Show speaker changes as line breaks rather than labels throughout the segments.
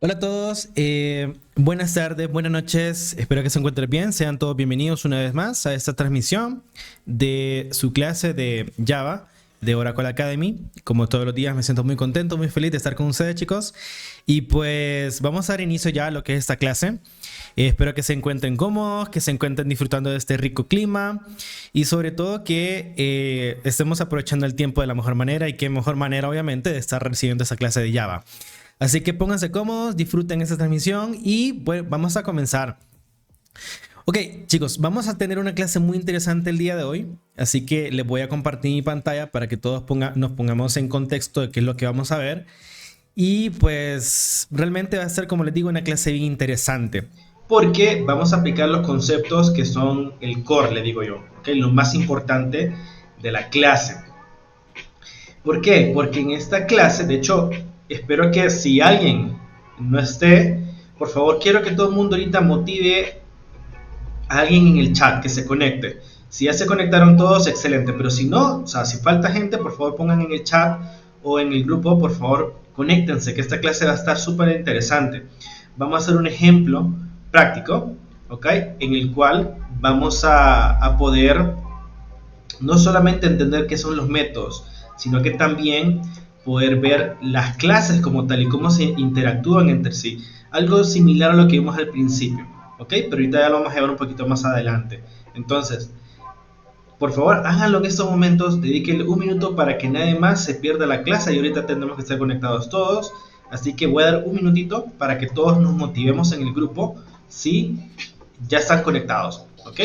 Hola a todos, buenas tardes, buenas noches, espero que se encuentren bien, sean todos bienvenidos una vez más a esta transmisión de su clase de Java de Oracle Academy. Como todos los días me siento muy contento, muy feliz de estar con ustedes, chicos, y pues vamos a dar inicio ya a lo que es esta clase. Espero que se encuentren cómodos, que se encuentren disfrutando de este rico clima y sobre todo que estemos aprovechando el tiempo de la mejor manera, y qué mejor manera obviamente de estar recibiendo esa clase de Java. Así que pónganse cómodos, disfruten esta transmisión y bueno, vamos a comenzar. Ok, chicos, vamos a tener una clase muy interesante el día de hoy, así que les voy a compartir mi pantalla para que todos nos pongamos en contexto de qué es lo que vamos a ver. Y pues realmente va a ser, como les digo, una clase bien interesante, porque vamos a aplicar los conceptos que son el core, le digo yo, ¿okay? Lo más importante de la clase. ¿Por qué? Porque en esta clase, de hecho, espero que si alguien no esté, por favor, quiero que todo el mundo ahorita motive a alguien en el chat que se conecte. Si ya se conectaron todos, excelente, pero si no, o sea, si falta gente, por favor pongan en el chat o en el grupo, por favor, conéctense, que esta clase va a estar súper interesante. Vamos a hacer un ejemplo práctico, ¿ok? En el cual vamos a poder no solamente entender qué son los métodos, sino que también poder ver las clases como tal y cómo se interactúan entre sí. Algo similar a lo que vimos al principio, ¿ok? Pero ahorita ya lo vamos a ver un poquito más adelante. Entonces, por favor, háganlo en estos momentos, dedíquenle un minuto para que nadie más se pierda la clase y ahorita tendremos que estar conectados todos. Así que voy a dar un minutito para que todos nos motivemos en el grupo si ya están conectados, ¿ok?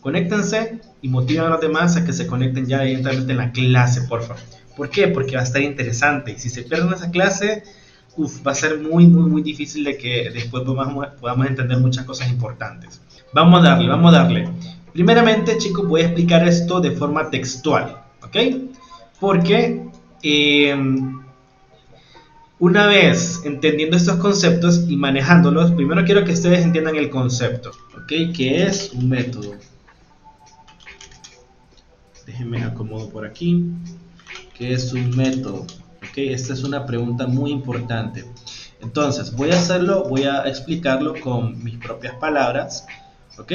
Conéctense y motiven a los demás a que se conecten ya directamente en la clase, por favor. ¿Por qué? Porque va a estar interesante. Y si se pierden esa clase, va a ser muy difícil de que después podamos entender muchas cosas importantes. Vamos a darle, vamos a darle. Primeramente, chicos, voy a explicar esto de forma textual, ¿ok? Porque una vez entendiendo estos conceptos y manejándolos, primero quiero que ustedes entiendan el concepto, ¿ok? ¿Qué es un método? Déjenme acomodo por aquí. ¿Qué es un método? ¿Ok? Esta es una pregunta muy importante. Entonces, voy a explicarlo con mis propias palabras, ¿ok?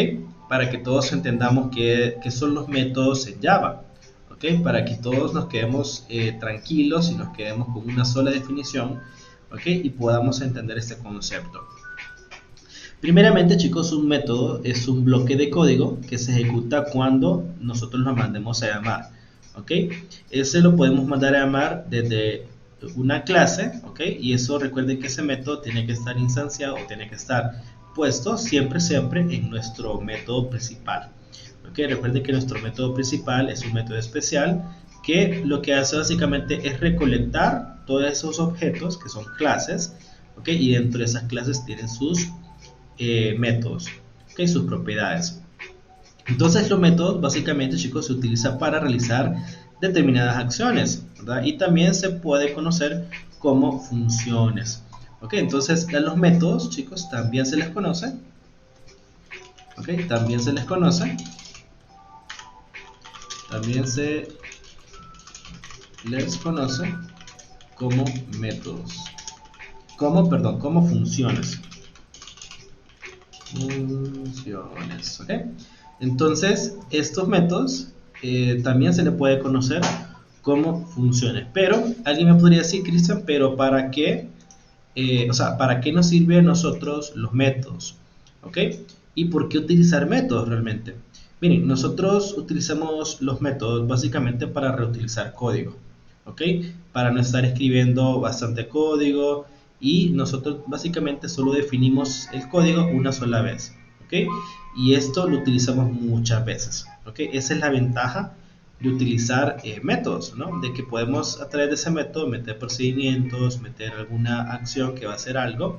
Para que todos entendamos qué son los métodos en Java, ¿ok? Para que todos nos quedemos tranquilos y nos quedemos con una sola definición, ¿ok? Y podamos entender este concepto. Primeramente, chicos, un método es un bloque de código que se ejecuta cuando nosotros lo mandemos a llamar, ¿ok? Ese lo podemos mandar a llamar desde una clase, ¿ok? Y eso, recuerden que ese método tiene que estar instanciado o tiene que estar puesto siempre en nuestro método principal, ¿ok? Recuerden que nuestro método principal es un método especial que lo que hace básicamente es recolectar todos esos objetos que son clases, ¿ok? Y dentro de esas clases tienen sus métodos, ¿okay? Sus propiedades. Entonces los métodos básicamente, chicos, se utilizan para realizar determinadas acciones, ¿verdad? Y también se puede conocer como funciones. ¿Ok? Entonces a los métodos, chicos, también se les conoce, ¿ok? También se les conoce como métodos, como funciones. ¿Ok? Entonces, estos métodos también se le puede conocer como funciones. Pero, alguien me podría decir, Cristian, pero ¿para qué? O sea, ¿para qué nos sirven a nosotros los métodos? ¿Ok? ¿Y por qué utilizar métodos realmente? Miren, nosotros utilizamos los métodos básicamente para reutilizar código, ¿ok? Para no estar escribiendo bastante código, y nosotros básicamente solo definimos el código una sola vez, ¿ok? Y esto lo utilizamos muchas veces, ¿ok? Esa es la ventaja de utilizar métodos, ¿no? De que podemos a través de ese método meter procedimientos, meter alguna acción que va a hacer algo,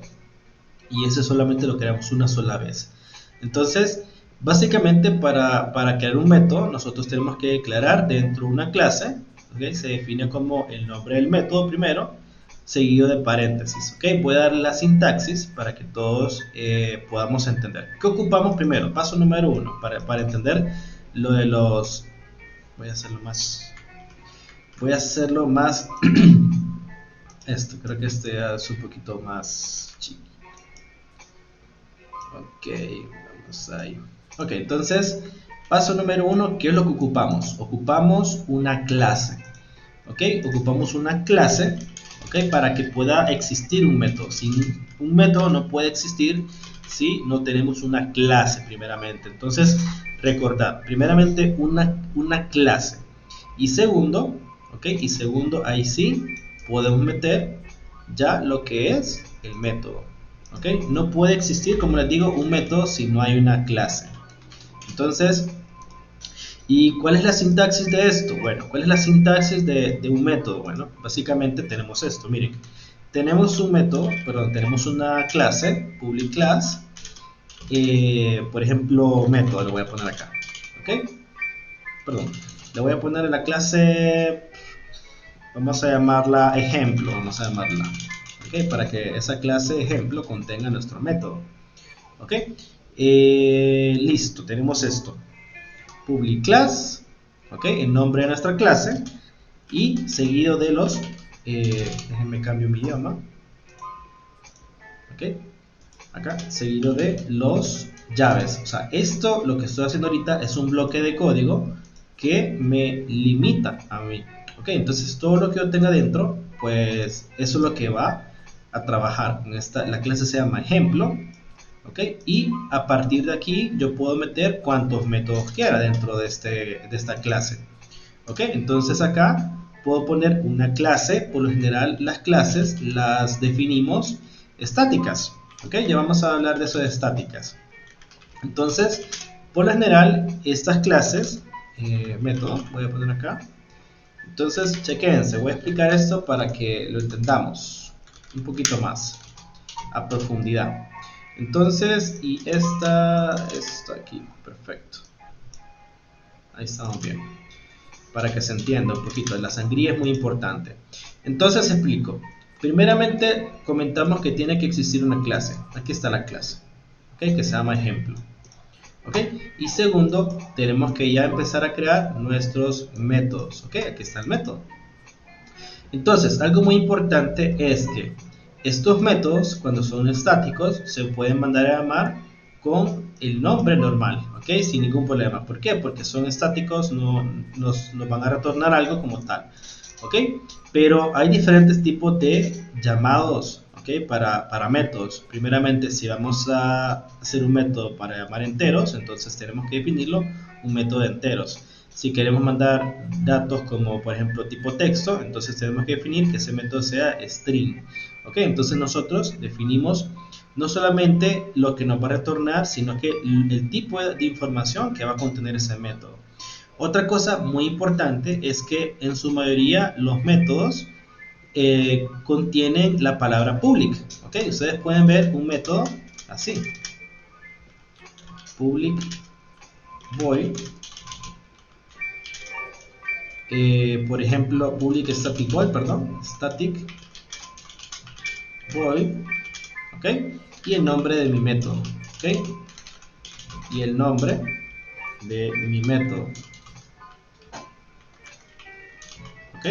y eso solamente lo creamos una sola vez. Entonces, básicamente para crear un método, nosotros tenemos que declarar dentro de una clase, ¿okay? Se define como el nombre del método primero, seguido de paréntesis, ¿ok? Voy a dar la sintaxis para que todos podamos entender. ¿Qué ocupamos primero? Paso número uno, para entender lo de los... Voy a hacerlo más... Esto, creo que este es un poquito más... Ok, vamos ahí. Ok, entonces, paso número 1, ¿qué es lo que ocupamos? Ocupamos una clase. Ok, ocupamos una clase, ok, para que pueda existir un método. Sin un método no puede existir si no tenemos una clase primeramente. Entonces, recordad, primeramente una clase. Y segundo, ok, y segundo, ahí sí podemos meter ya lo que es el método. Ok, no puede existir, como les digo, un método si no hay una clase. Entonces, ¿y cuál es la sintaxis de esto? Bueno, ¿cuál es la sintaxis de un método? Bueno, básicamente tenemos esto, miren. Tenemos un método, perdón, tenemos una clase, public class, por ejemplo, método, lo voy a poner acá, ¿ok? Perdón, le voy a poner en la clase, vamos a llamarla ejemplo, vamos a llamarla, ¿ok? Para que esa clase ejemplo contenga nuestro método, ¿ok? Listo, tenemos esto. Public class, ok, el nombre de nuestra clase y seguido de los, déjenme cambio mi idioma, ok, acá, seguido de los llaves. O sea, esto lo que estoy haciendo ahorita es un bloque de código que me limita a mí, ok, entonces todo lo que yo tenga dentro, pues eso es lo que va a trabajar. La clase se llama ejemplo. ¿Ok? Y a partir de aquí yo puedo meter cuantos métodos quiera dentro de esta clase. ¿Ok? Entonces acá puedo poner una clase. Por lo general las clases las definimos estáticas. ¿Ok? Ya vamos a hablar de eso de estáticas. Entonces, por lo general estas clases, método, voy a poner acá. Entonces, chequense, voy a explicar esto para que lo entendamos un poquito más a profundidad. Entonces, y esta aquí, perfecto. Ahí estamos bien. Para que se entienda un poquito, la sangría es muy importante. Entonces, explico. Primeramente, comentamos que tiene que existir una clase. Aquí está la clase, ¿ok? Que se llama ejemplo. ¿Ok? Y segundo, tenemos que ya empezar a crear nuestros métodos. ¿Ok? Aquí está el método. Entonces, algo muy importante es que estos métodos, cuando son estáticos, se pueden mandar a llamar con el nombre normal, ¿ok? Sin ningún problema. ¿Por qué? Porque son estáticos, no nos van a retornar algo como tal, ¿ok? Pero hay diferentes tipos de llamados, ¿ok? Para métodos. Primeramente, si vamos a hacer un método para llamar enteros, entonces tenemos que definirlo un método de enteros. Si queremos mandar datos como por ejemplo tipo texto, entonces tenemos que definir que ese método sea string. ¿Ok? Entonces nosotros definimos no solamente lo que nos va a retornar, sino que el tipo de información que va a contener ese método. Otra cosa muy importante es que en su mayoría los métodos contienen la palabra public. ¿Ok? Ustedes pueden ver un método así. Public void. Por ejemplo, public static void, perdón, static void, ok, y el nombre de mi método, ok, y el nombre de mi método, ok,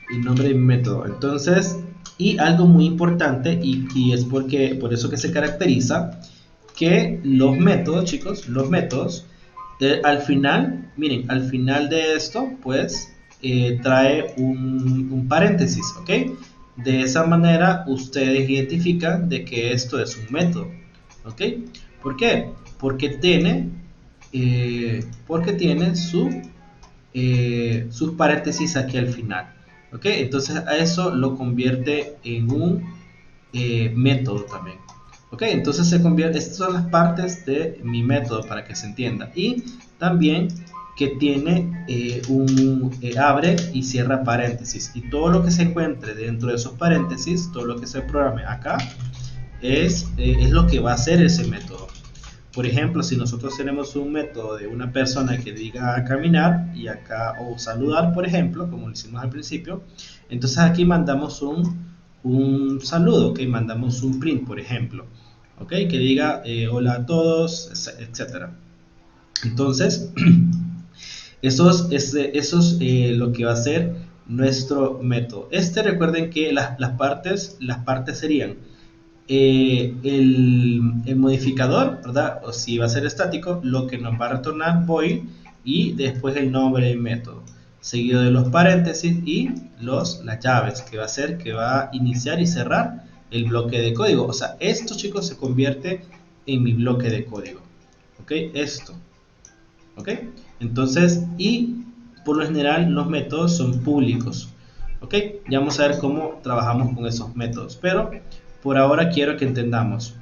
y el nombre de mi método. Entonces, y algo muy importante, y es porque por eso que se caracteriza que los métodos, chicos, los métodos, al final, miren, al final de esto, pues, trae un paréntesis, ¿ok? De esa manera, ustedes identifican de que esto es un método, ¿ok? ¿Por qué? Porque tiene sus paréntesis aquí al final, ¿ok? Entonces, a eso lo convierte en un método también. Ok, entonces se convierte, estas son las partes de mi método para que se entienda. Y también que tiene abre y cierra paréntesis. Y todo lo que se encuentre dentro de esos paréntesis, todo lo que se programe acá, es lo que va a hacer ese método. Por ejemplo, si nosotros tenemos un método de una persona que diga caminar y acá o saludar, por ejemplo, como lo hicimos al principio, entonces aquí mandamos un saludo, que mandamos un print, por ejemplo, ¿ok? Que diga hola a todos, etcétera. Entonces, eso es lo que va a hacer nuestro método. Recuerden que las partes serían el modificador, ¿verdad? O si va a ser estático, lo que nos va a retornar void y después el nombre del método, seguido de los paréntesis y las llaves, que va a ser que va a iniciar y cerrar el bloque de código. O sea, esto, chicos, se convierte en mi bloque de código. ¿Ok? Esto. ¿Ok? Entonces, y por lo general los métodos son públicos. ¿Ok? Ya vamos a ver cómo trabajamos con esos métodos. Pero por ahora quiero que entendamos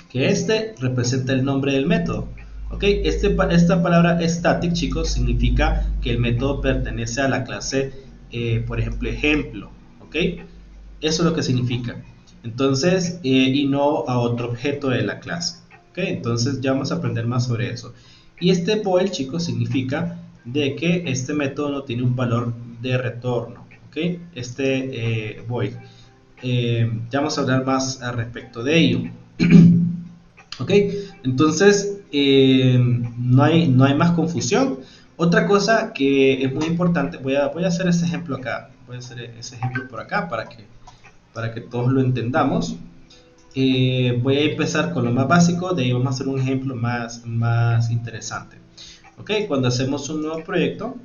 que representa el nombre del método. ¿Ok? Esta palabra static, chicos, significa que el método pertenece a la clase, por ejemplo. ¿Ok? Eso es lo que significa. Entonces, y no a otro objeto de la clase. ¿Ok? Entonces ya vamos a aprender más sobre eso. Y void, chicos, significa de que este método no tiene un valor de retorno. ¿Ok? Void. Ya vamos a hablar más al respecto de ello. ¿Ok? Entonces, no hay más confusión. Otra cosa que es muy importante, voy a hacer ese ejemplo acá. Voy a hacer ese ejemplo por acá para que todos lo entendamos. Voy a empezar con lo más básico, de ahí vamos a hacer un ejemplo más interesante. Ok, cuando hacemos un nuevo proyecto,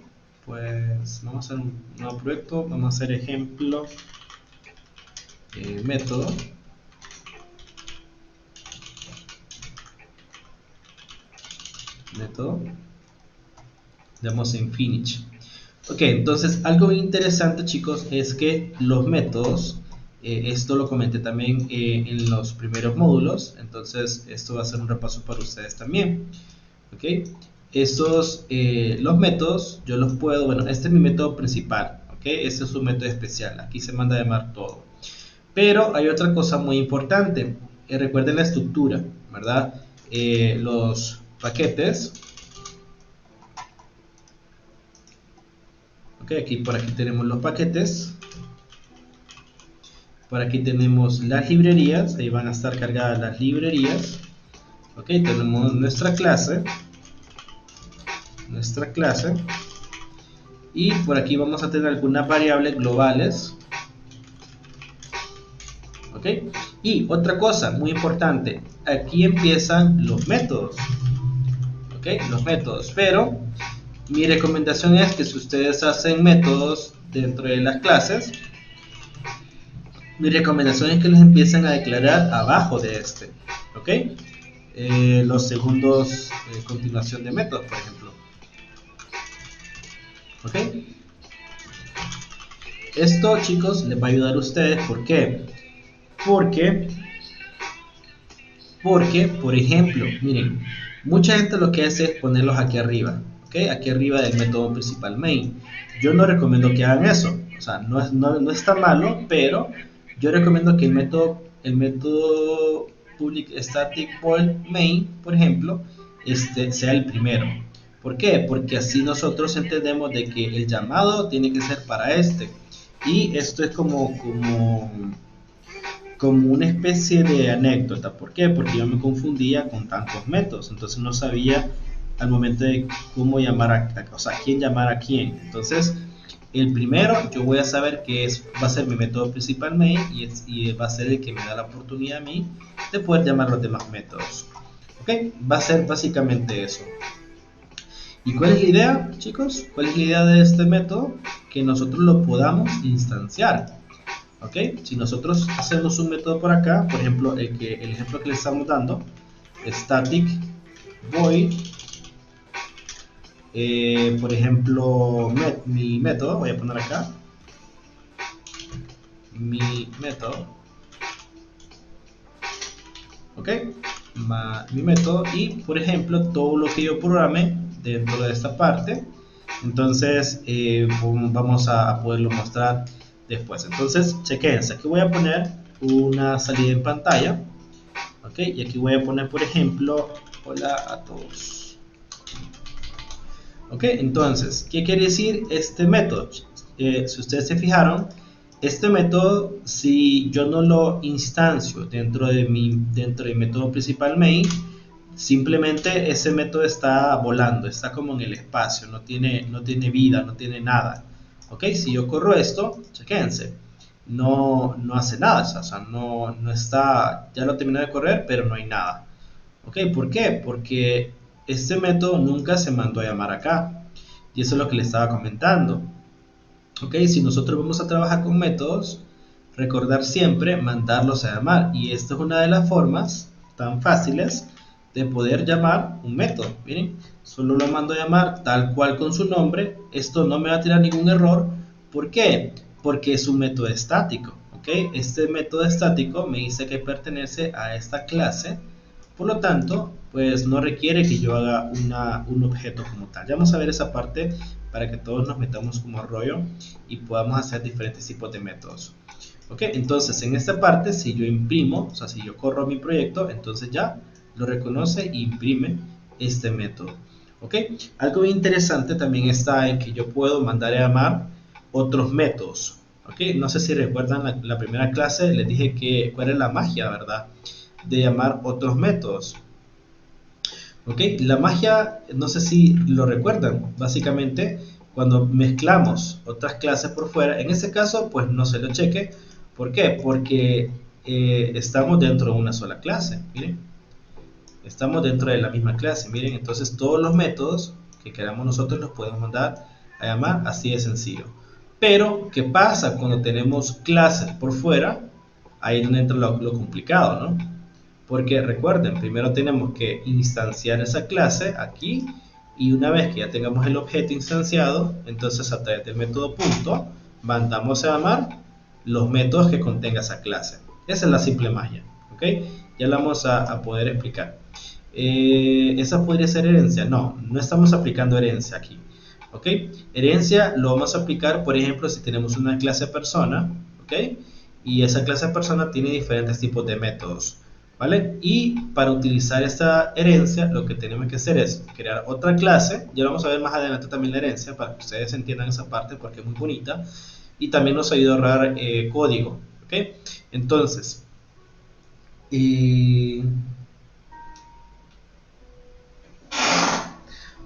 pues vamos a hacer un nuevo proyecto, vamos a hacer ejemplo, método, damos en finish. Ok, entonces algo interesante, chicos, es que los métodos, esto lo comenté también en los primeros módulos, entonces esto va a ser un repaso para ustedes también. Ok, los métodos yo los puedo, bueno, este es mi método principal, ok, este es un método especial, aquí se manda a llamar todo. Pero hay otra cosa muy importante, recuerden la estructura, ¿verdad? Los paquetes. Ok, por aquí tenemos los paquetes. Por aquí tenemos las librerías, ahí van a estar cargadas las librerías. Ok, tenemos nuestra clase. Y por aquí vamos a tener algunas variables globales. Ok, y otra cosa muy importante, aquí empiezan los métodos. Ok, los métodos, pero mi recomendación es que si ustedes hacen métodos dentro de las clases, mi recomendación es que los empiecen a declarar abajo de ¿ok? Los segundos continuación de métodos, por ejemplo. ¿Ok? Esto, chicos, les va a ayudar a ustedes. ¿Por qué? Porque, por ejemplo, miren, mucha gente lo que hace es ponerlos aquí arriba. ¿Ok? Aquí arriba del método principal main. Yo no recomiendo que hagan eso. O sea, no está malo, pero yo recomiendo que el método public static void main, por ejemplo, sea el primero. ¿Por qué? Porque así nosotros entendemos de que el llamado tiene que ser para y esto es como una especie de anécdota. ¿Por qué? Porque yo me confundía con tantos métodos, entonces no sabía al momento de cómo llamar quién llamar a quién. Entonces, el primero yo voy a saber que va a ser mi método principal main y va a ser el que me da la oportunidad a mí de poder llamar los demás métodos. ¿Ok? Va a ser básicamente eso. ¿Y cuál es la idea, chicos? ¿Cuál es la idea de este método? Que nosotros lo podamos instanciar. ¿Ok? Si nosotros hacemos un método por acá, por ejemplo, el ejemplo que le estamos dando, static void, por ejemplo, mi método, voy a poner acá, mi método, ¿ok? Mi método y, por ejemplo, todo lo que yo programe dentro de esta parte, entonces vamos a poderlo mostrar después. Entonces, chequense, aquí voy a poner una salida en pantalla, ¿ok? Y aquí voy a poner, por ejemplo, hola a todos. ¿Ok? Entonces, ¿qué quiere decir este método? Si ustedes se fijaron, este método, si yo no lo instancio dentro de mi método principal main, simplemente ese método está volando, está como en el espacio, no tiene vida, no tiene nada. ¿Ok? Si yo corro esto, chequense, no hace nada, o sea, no está, ya lo terminó de correr, pero no hay nada. ¿Ok? ¿Por qué? Porque este método nunca se mandó a llamar acá. Y eso es lo que le estaba comentando. ¿Ok? Si nosotros vamos a trabajar con métodos, recordar siempre mandarlos a llamar. Y esta es una de las formas tan fáciles de poder llamar un método. Miren, solo lo mando a llamar tal cual con su nombre. Esto no me va a tirar ningún error. ¿Por qué? Porque es un método estático. ¿Ok? Este método estático me dice que pertenece a esta clase. Por lo tanto, pues no requiere que yo haga un objeto como tal. Ya vamos a ver esa parte para que todos nos metamos como rollo y podamos hacer diferentes tipos de métodos. Ok, entonces en esta parte, si yo imprimo, o sea, si yo corro mi proyecto, entonces ya lo reconoce e imprime este método. Ok, algo interesante también está en que yo puedo mandar a llamar otros métodos. Ok, no sé si recuerdan la primera clase, les dije que cuál es la magia, ¿verdad? De llamar otros métodos. Ok, la magia, no sé si lo recuerdan, básicamente cuando mezclamos otras clases por fuera, en este caso pues no se lo cheque. ¿Por qué? Porque estamos dentro de una sola clase, miren, estamos dentro de la misma clase, miren, entonces todos los métodos que queramos nosotros los podemos mandar a llamar así de sencillo. Pero, ¿qué pasa cuando tenemos clases por fuera? Ahí es donde entra lo complicado, ¿no? Porque recuerden, primero tenemos que instanciar esa clase aquí, y una vez que ya tengamos el objeto instanciado, entonces a través del método punto mandamos a llamar los métodos que contenga esa clase. Esa es la simple magia, ¿ok? Ya la vamos a poder explicar. ¿Esa podría ser herencia? No, no estamos aplicando herencia aquí, ¿ok? Herencia lo vamos a aplicar, por ejemplo, si tenemos una clase persona, ¿ok? Y esa clase persona tiene diferentes tipos de métodos, ¿vale? Y para utilizar esta herencia, lo que tenemos que hacer es crear otra clase. Ya vamos a ver más adelante también la herencia, para que ustedes entiendan esa parte porque es muy bonita. Y también nos ayuda a ahorrar código, ¿ok? Entonces,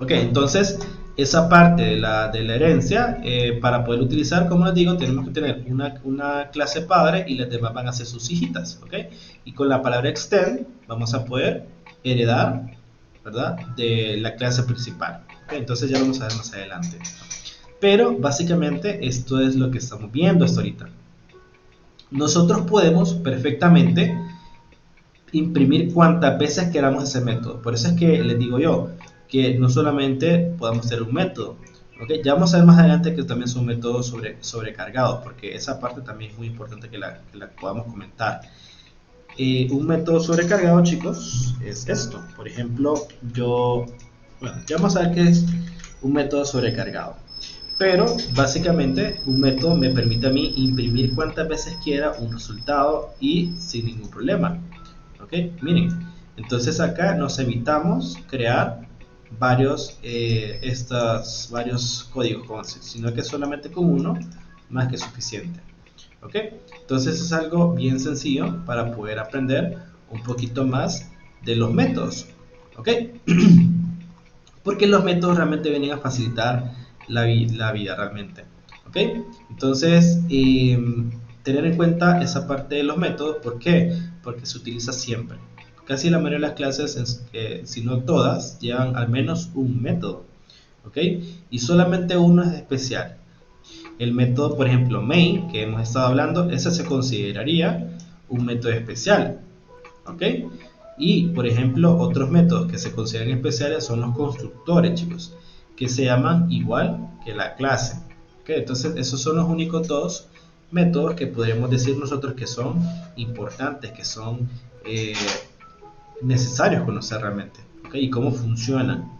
ok, entonces esa parte de la herencia, para poder utilizar, como les digo, tenemos que tener una clase padre y las demás van a ser sus hijitas, ¿ok? Y con la palabra extend vamos a poder heredar, ¿verdad? De la clase principal. ¿Ok? Entonces ya lo vamos a ver más adelante. Pero básicamente esto es lo que estamos viendo hasta ahorita. Nosotros podemos perfectamente imprimir cuantas veces queramos ese método. Por eso es que les digo yo que no solamente podemos tener un método, ¿okay? Ya vamos a ver más adelante que también son métodos sobrecargados, porque esa parte también es muy importante que la podamos comentar. Un método sobrecargado, chicos, es esto. Por ejemplo, bueno, ya vamos a ver qué es un método sobrecargado. Pero básicamente un método me permite a mí imprimir cuantas veces quiera un resultado y sin ningún problema. ¿Ok? Miren, entonces acá nos evitamos crear varios códigos, sino que solamente con uno más que suficiente. ¿Ok? Entonces es algo bien sencillo para poder aprender un poquito más de los métodos. ¿Ok? Porque los métodos realmente vienen a facilitar la vida realmente. ¿Ok? Entonces, tener en cuenta esa parte de los métodos. ¿Por qué? Porque se utiliza siempre. Casi la mayoría de las clases, si no todas, llevan al menos un método. ¿Ok? Y solamente uno es especial. El método, por ejemplo, main, que hemos estado hablando, ese se consideraría un método especial. ¿Ok? Y, por ejemplo, otros métodos que se consideran especiales son los constructores, chicos, que se llaman igual que la clase. ¿Okay? Entonces, esos son los únicos dos métodos que podríamos decir nosotros que son importantes, que son necesarios conocer realmente. ¿Okay? Y cómo funcionan.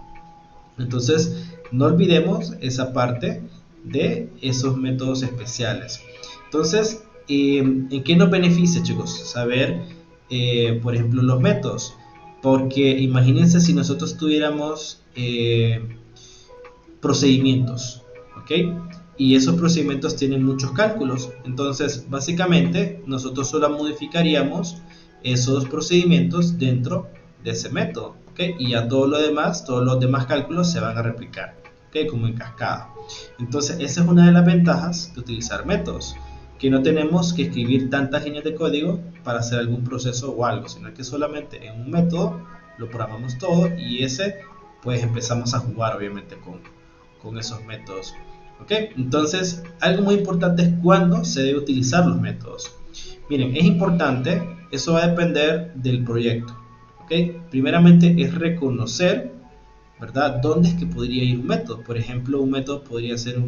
Entonces, no olvidemos esa parte de esos métodos especiales. Entonces, ¿en qué nos beneficia, chicos? Saber, por ejemplo, los métodos. Porque imagínense si nosotros tuviéramos procedimientos, ¿ok? Y esos procedimientos tienen muchos cálculos. Entonces, básicamente, nosotros solo modificaríamos esos procedimientos dentro de ese método, ¿ok? Y ya todo lo demás, todos los demás cálculos se van a replicar, ¿ok? Como en cascada. Entonces esa es una de las ventajas de utilizar métodos, que no tenemos que escribir tantas líneas de código para hacer algún proceso o algo, sino que solamente en un método lo programamos todo y ese pues empezamos a jugar obviamente con esos métodos. ¿Ok? Entonces algo muy importante es cuándo se debe utilizar los métodos. Miren, es importante, eso va a depender del proyecto. ¿Ok? Primeramente es reconocer, ¿verdad? ¿Dónde es que podría ir un método? Por ejemplo, un método podría ser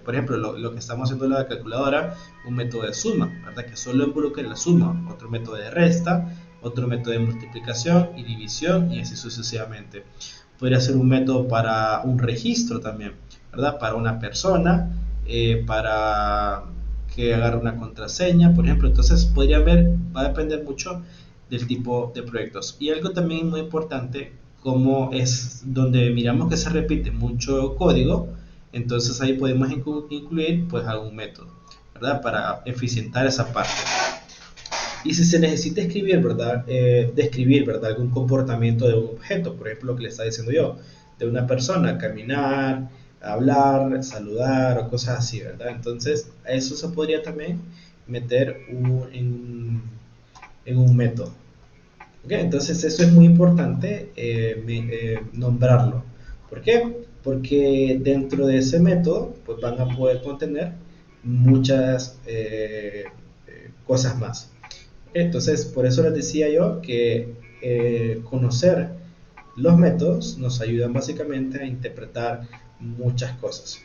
por ejemplo, lo que estamos haciendo en la calculadora, un método de suma, ¿verdad? Que solo involucre la suma, otro método de resta, otro método de multiplicación y división y así sucesivamente. Podría ser un método para un registro también, ¿verdad? Para una persona, para que agarre una contraseña, por ejemplo. Entonces, podría ver, va a depender mucho del tipo de proyectos. Y algo también muy importante, como es donde miramos que se repite mucho código, entonces ahí podemos incluir pues algún método, ¿verdad? Para eficientar esa parte. Y si se necesita escribir, ¿verdad? Describir, ¿verdad? Algún comportamiento de un objeto, por ejemplo, lo que le estaba diciendo yo, de una persona, caminar, hablar, saludar o cosas así, ¿verdad? Entonces, a eso se podría también meter en un método. ¿Okay? Entonces, eso es muy importante nombrarlo. ¿Por qué? Porque dentro de ese método, pues van a poder contener muchas cosas más. Entonces, por eso les decía yo que conocer los métodos nos ayudan básicamente a interpretar muchas cosas.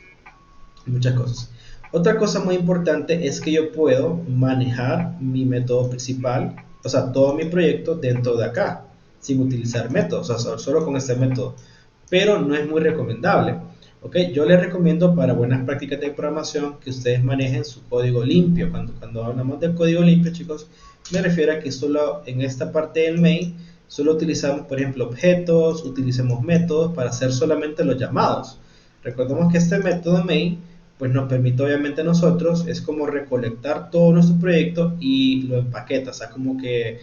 Muchas cosas. Otra cosa muy importante es que yo puedo manejar mi método principal, o sea, todo mi proyecto dentro de acá, sin utilizar métodos, o sea, solo con este método. Pero no es muy recomendable. ¿Ok? Yo les recomiendo para buenas prácticas de programación que ustedes manejen su código limpio. Cuando hablamos del código limpio, chicos, me refiero a que solo en esta parte del main, solo utilizamos, por ejemplo, objetos, utilicemos métodos para hacer solamente los llamados. Recordemos que este método main pues nos permite obviamente a nosotros, es como recolectar todo nuestro proyecto y lo empaqueta, o sea, como que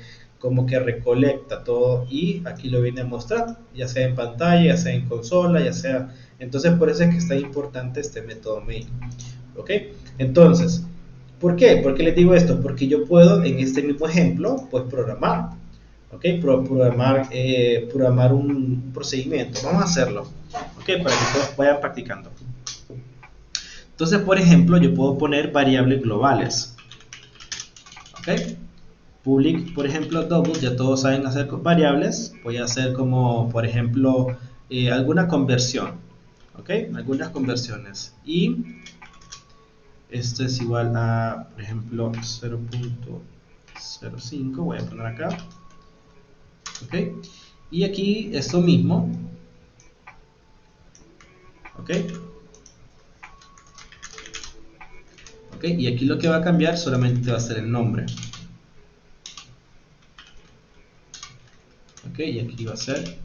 recolecta todo y aquí lo viene a mostrar, ya sea en pantalla, ya sea en consola, ya sea... Entonces por eso es que está importante este método main. ¿Ok? Entonces, ¿por qué? ¿Por qué les digo esto? Porque yo puedo en este mismo ejemplo, pues programar. ¿Ok? Programar un procedimiento. Vamos a hacerlo. ¿Ok? Para que todos vayan practicando. Entonces, por ejemplo, yo puedo poner variables globales. ¿Ok? Public, por ejemplo, double, ya todos saben hacer variables. Voy a hacer como, por ejemplo, alguna conversión. ¿Ok? Algunas conversiones. Y esto es igual a, por ejemplo, 0.05. Voy a poner acá. ¿Ok? Y aquí esto mismo. ¿Ok? ¿Ok? Y aquí lo que va a cambiar solamente va a ser el nombre. ¿Ok? Y aquí va a ser...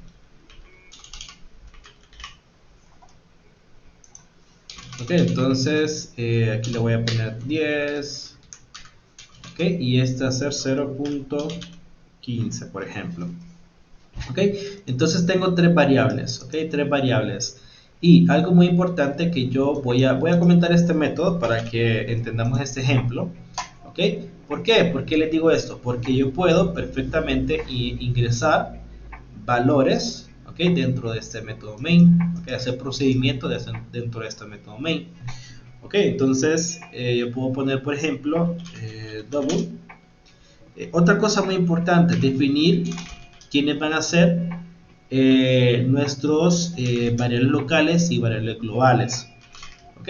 Ok, entonces aquí le voy a poner 10. Ok, y este va a ser 0.15, por ejemplo. Ok, entonces tengo tres variables. Ok, tres variables. Y algo muy importante que yo voy a comentar este método para que entendamos este ejemplo. Ok, ¿por qué? ¿Por qué les digo esto? Porque yo puedo perfectamente ingresar valores, ¿ok? Dentro de este método main, ¿ok? Hacer procedimientos dentro de este método main. Ok, entonces yo puedo poner, por ejemplo, double. Otra cosa muy importante, definir quiénes van a ser nuestros variables locales y variables globales. Ok,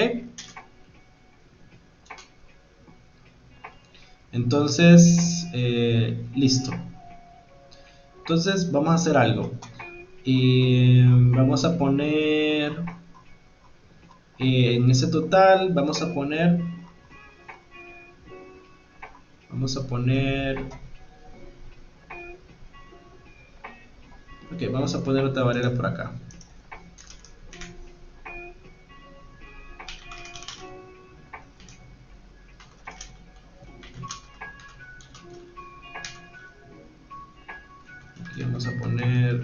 entonces, listo. Entonces, vamos a hacer algo. Vamos a poner en ese total, vamos a poner ok, vamos a poner otra variable por acá. Aquí vamos a poner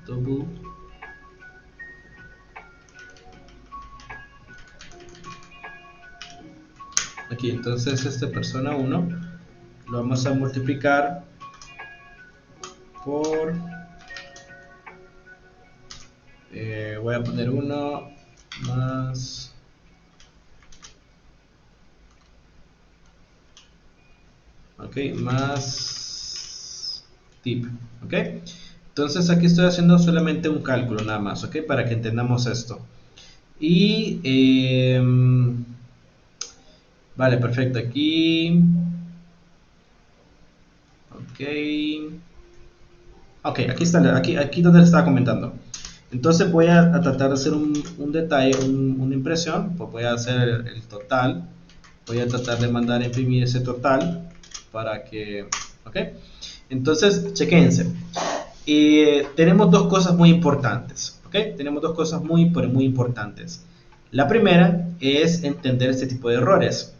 double. aquí. Entonces este persona 1 lo vamos a multiplicar por, voy a poner 1 más, ok, más tip, ok. Entonces aquí estoy haciendo solamente un cálculo nada más, ok, para que entendamos esto. Y vale, perfecto, aquí, ok, aquí está, aquí donde le estaba comentando. Entonces voy a tratar de hacer un detalle, una impresión, pues voy a hacer el total, voy a tratar de mandar a imprimir ese total para que, ok. Entonces, chequense, tenemos dos cosas muy importantes, ok, tenemos dos cosas muy, pero muy importantes. La primera es entender este tipo de errores.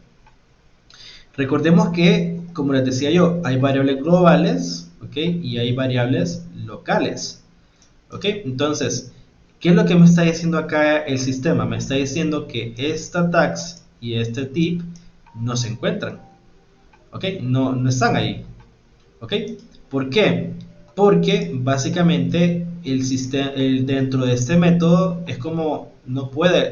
Recordemos que, como les decía yo, hay variables globales, ok, y hay variables locales. ¿Ok? Entonces, ¿qué es lo que me está diciendo acá el sistema? Me está diciendo que esta tax y este tip no se encuentran. ¿Ok? No están ahí. ¿Ok? ¿Por qué? Porque básicamente el sistema, dentro de este método es como no puede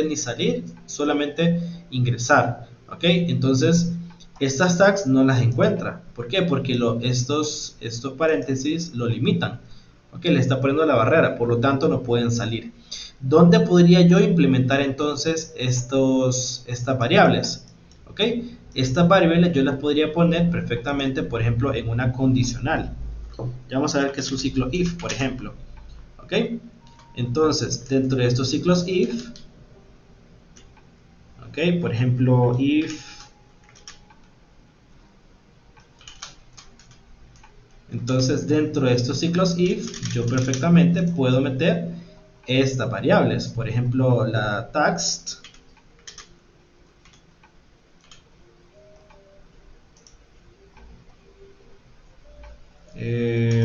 ni salir, solamente ingresar. ¿Ok? Entonces, estas tags no las encuentra. ¿Por qué? Porque estos paréntesis lo limitan. ¿Ok? Le está poniendo la barrera, por lo tanto no pueden salir. ¿Dónde podría yo implementar entonces estas variables? ¿Ok? Estas variables yo las podría poner perfectamente, por ejemplo, en una condicional. Ya vamos a ver que es un ciclo if, por ejemplo. ¿Ok? Entonces, dentro de estos ciclos if, ¿ok? Por ejemplo, if, entonces dentro de estos ciclos if, yo perfectamente puedo meter estas variables. Por ejemplo, la tax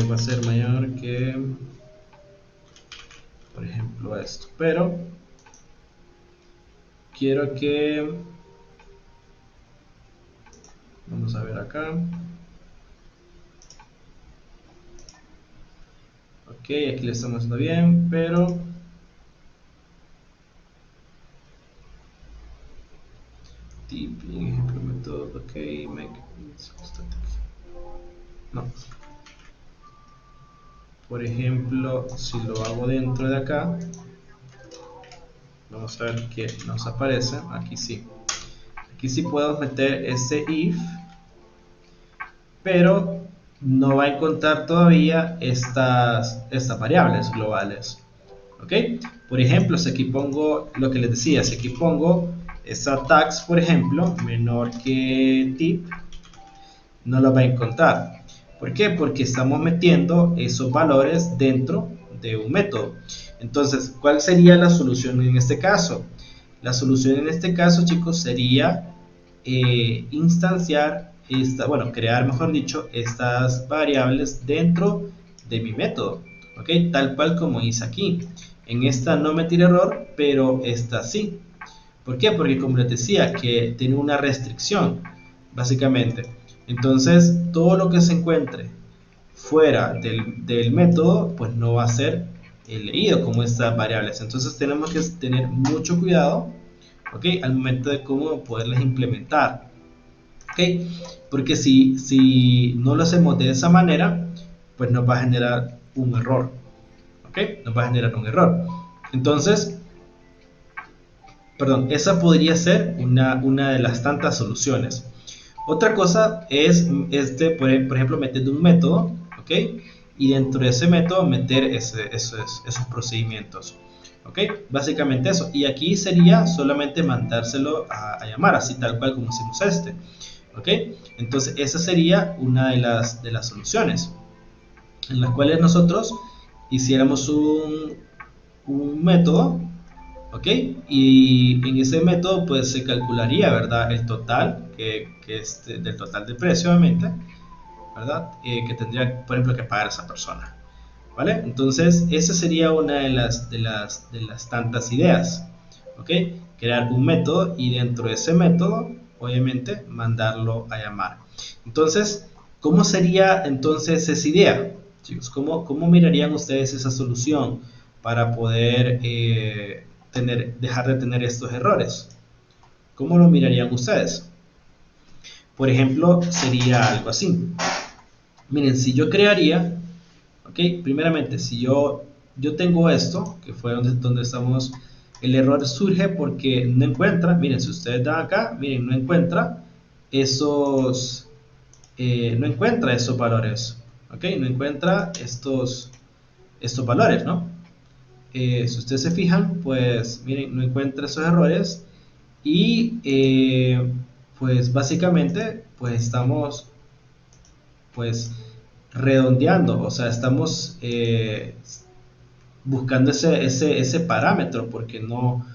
va a ser mayor que, por ejemplo, esto, pero quiero que, vamos a ver acá, ok, aquí le estamos haciendo bien, pero tipping, ejemplo, método, ok, make static, no, por ejemplo, si lo hago dentro de acá, vamos a ver que nos aparece, aquí sí puedo meter ese if, pero no va a encontrar todavía estas variables globales. ¿Ok? Por ejemplo, si aquí pongo lo que les decía, si aquí pongo esta tax, por ejemplo, menor que tip, no la va a encontrar. ¿Por qué? Porque estamos metiendo esos valores dentro de un método. Entonces, ¿cuál sería la solución en este caso? La solución en este caso, chicos, sería instanciar, bueno, crear, mejor dicho, estas variables dentro de mi método, ¿ok? Tal cual como hice aquí. En esta no me tira error, pero esta sí. ¿Por qué? Porque como les decía, que tiene una restricción, básicamente. Entonces, todo lo que se encuentre fuera del método, pues no va a ser leído como estas variables. Entonces, tenemos que tener mucho cuidado, ¿ok? Al momento de cómo poderlas implementar, ¿ok? Porque si no lo hacemos de esa manera, pues nos va a generar un error, ¿ok? Nos va a generar un error. Entonces, perdón, esa podría ser una de las tantas soluciones. Otra cosa es por ejemplo, metiendo un método, ¿ok? Y dentro de ese método meter esos procedimientos, ¿ok? Básicamente eso. Y aquí sería solamente mandárselo a llamar, así tal cual como hicimos este, ¿ok? Entonces esa sería una de las soluciones en las cuales nosotros hiciéramos un método, ¿ok? Y en ese método pues se calcularía, ¿verdad? El total, que es del total de precio, obviamente, ¿verdad? Que tendría, por ejemplo, que pagar esa persona, ¿vale? Entonces, esa sería una de las tantas ideas, ¿ok? Crear un método y dentro de ese método, obviamente, mandarlo a llamar. Entonces, ¿cómo sería entonces esa idea? Chicos, ¿cómo mirarían ustedes esa solución para poder dejar de tener estos errores? ¿Cómo lo mirarían ustedes? Por ejemplo, sería algo así. Miren, si yo crearía, ok, primeramente, si yo tengo esto, que fue donde estamos, el error surge porque no encuentra, miren, si ustedes dan acá, miren, no encuentra no encuentra esos valores, ok, no encuentra estos valores, ¿no? Si ustedes se fijan, pues miren, no encuentra esos errores y pues básicamente pues estamos pues redondeando, o sea, estamos buscando ese parámetro porque no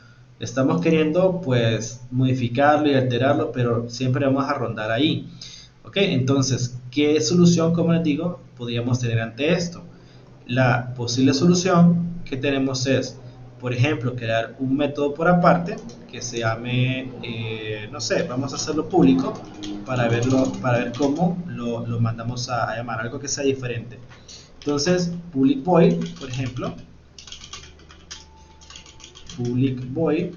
estamos queriendo pues modificarlo y alterarlo, pero siempre vamos a rondar ahí. Ok, entonces, ¿qué solución, como les digo, podríamos tener ante esto? La posible solución que tenemos es, por ejemplo, crear un método por aparte que se llame, no sé, vamos a hacerlo público para ver cómo lo mandamos a llamar, algo que sea diferente. Entonces, public void, por ejemplo, public void,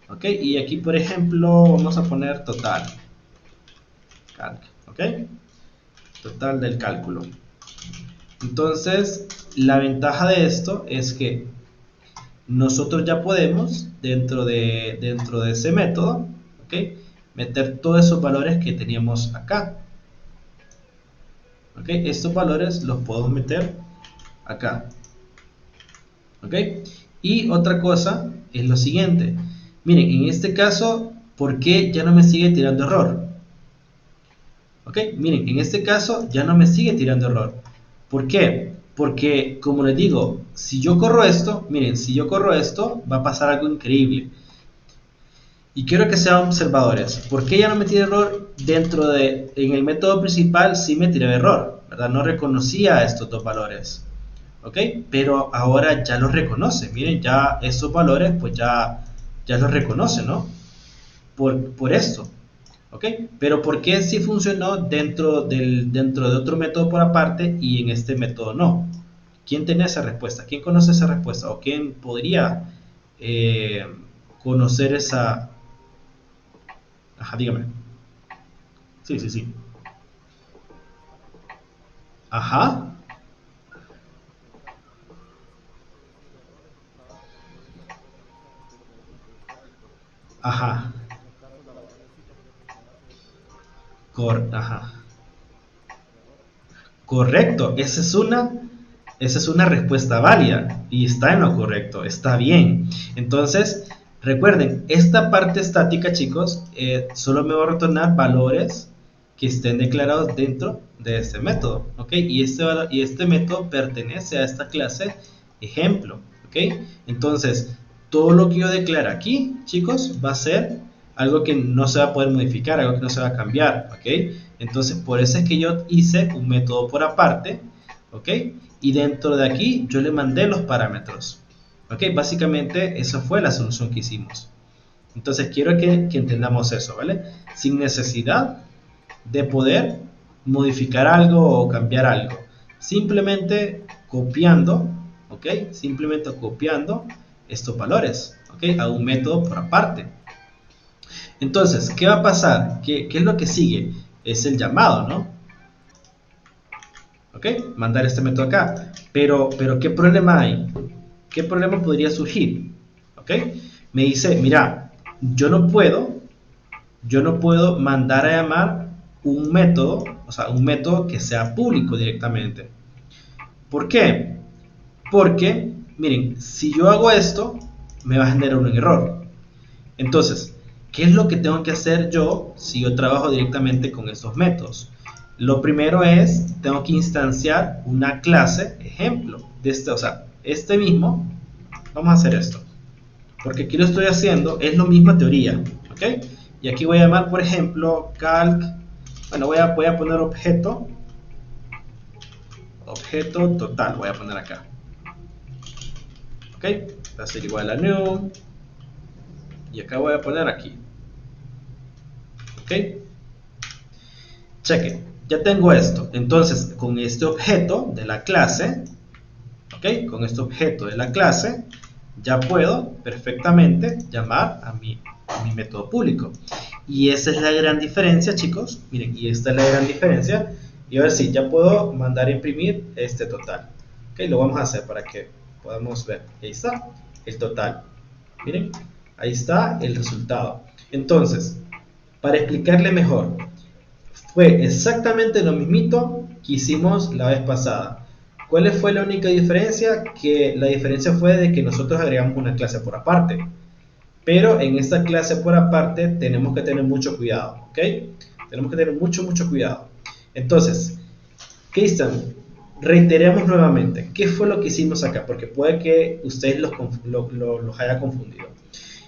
ok, y aquí, por ejemplo, vamos a poner total, calc, ok, total del cálculo. Entonces, la ventaja de esto es que nosotros ya podemos, dentro de ese método, ¿ok?, meter todos esos valores que teníamos acá. ¿Ok? Estos valores los podemos meter acá. ¿Ok? Y otra cosa es lo siguiente. Miren, en este caso, ¿por qué ya no me sigue tirando error? ¿Ok? Miren, en este caso ya no me sigue tirando error. ¿Por qué? Porque, como les digo, si yo corro esto, miren, si yo corro esto, va a pasar algo increíble. Y quiero que sean observadores. ¿Por qué ya no me tira error en el método principal sí me tiraba error? ¿Verdad? No reconocía estos dos valores. ¿Ok? Pero ahora ya los reconoce. Miren, ya esos valores pues ya los reconoce, ¿no? Por esto. ¿Ok? Pero ¿por qué sí funcionó dentro de otro método por aparte y en este método no? ¿Quién tiene esa respuesta? ¿Quién conoce esa respuesta? ¿O quién podría eh, conocer esa... Ajá, dígame. Sí, sí, sí. Ajá, ajá, ajá. Correcto, esa es una respuesta válida y está en lo correcto, está bien. Entonces, recuerden, esta parte estática, chicos, solo me va a retornar valores que estén declarados dentro de este método, ¿ok? Y este método pertenece a esta clase ejemplo, ¿ok? Entonces, todo lo que yo declare aquí, chicos, va a ser algo que no se va a poder modificar, algo que no se va a cambiar, ¿ok? Entonces, por eso es que yo hice un método por aparte, ¿ok? Y dentro de aquí yo le mandé los parámetros, ¿ok? Básicamente, esa fue la solución que hicimos. Entonces, quiero que entendamos eso, ¿vale? Sin necesidad de poder modificar algo o cambiar algo. Simplemente copiando, ¿ok? Simplemente copiando estos valores, ¿ok? A un método por aparte. Entonces, ¿qué va a pasar? ¿Qué es lo que sigue? Es el llamado, ¿no? ¿Ok? Mandar este método acá. Pero ¿qué problema hay? ¿Qué problema podría surgir? ¿Ok? Me dice, mira, yo no puedo mandar a llamar un método, o sea, un método que sea público directamente. ¿Por qué? Porque, miren, si yo hago esto, me va a generar un error. Entonces, ¿qué es lo que tengo que hacer yo si yo trabajo directamente con estos métodos? Lo primero es, tengo que instanciar una clase ejemplo de este, o sea, este mismo, vamos a hacer esto, porque aquí lo estoy haciendo, es la misma teoría, ¿ok? Y aquí voy a llamar, por ejemplo, calc, bueno, voy a poner objeto total, voy a poner acá, ¿ok? Va a ser igual a new, y acá voy a poner aquí. Ok, cheque, ya tengo esto. Entonces con este objeto de la clase, ok, con este objeto de la clase ya puedo perfectamente llamar a mi método público. Y esa es la gran diferencia, chicos. Miren, y esta es la gran diferencia. Y ahora sí, ya puedo mandar a imprimir este total. Ok, lo vamos a hacer para que podamos ver. Ahí está el total. Miren, ahí está el resultado. Entonces, para explicarle mejor, fue exactamente lo mismito que hicimos la vez pasada. ¿Cuál fue la única diferencia? Que la diferencia fue de que nosotros agregamos una clase por aparte. Pero en esta clase por aparte tenemos que tener mucho cuidado, ¿ok? Tenemos que tener mucho cuidado. Entonces, Cristian, reiteremos nuevamente, ¿qué fue lo que hicimos acá? Porque puede que ustedes los haya confundido.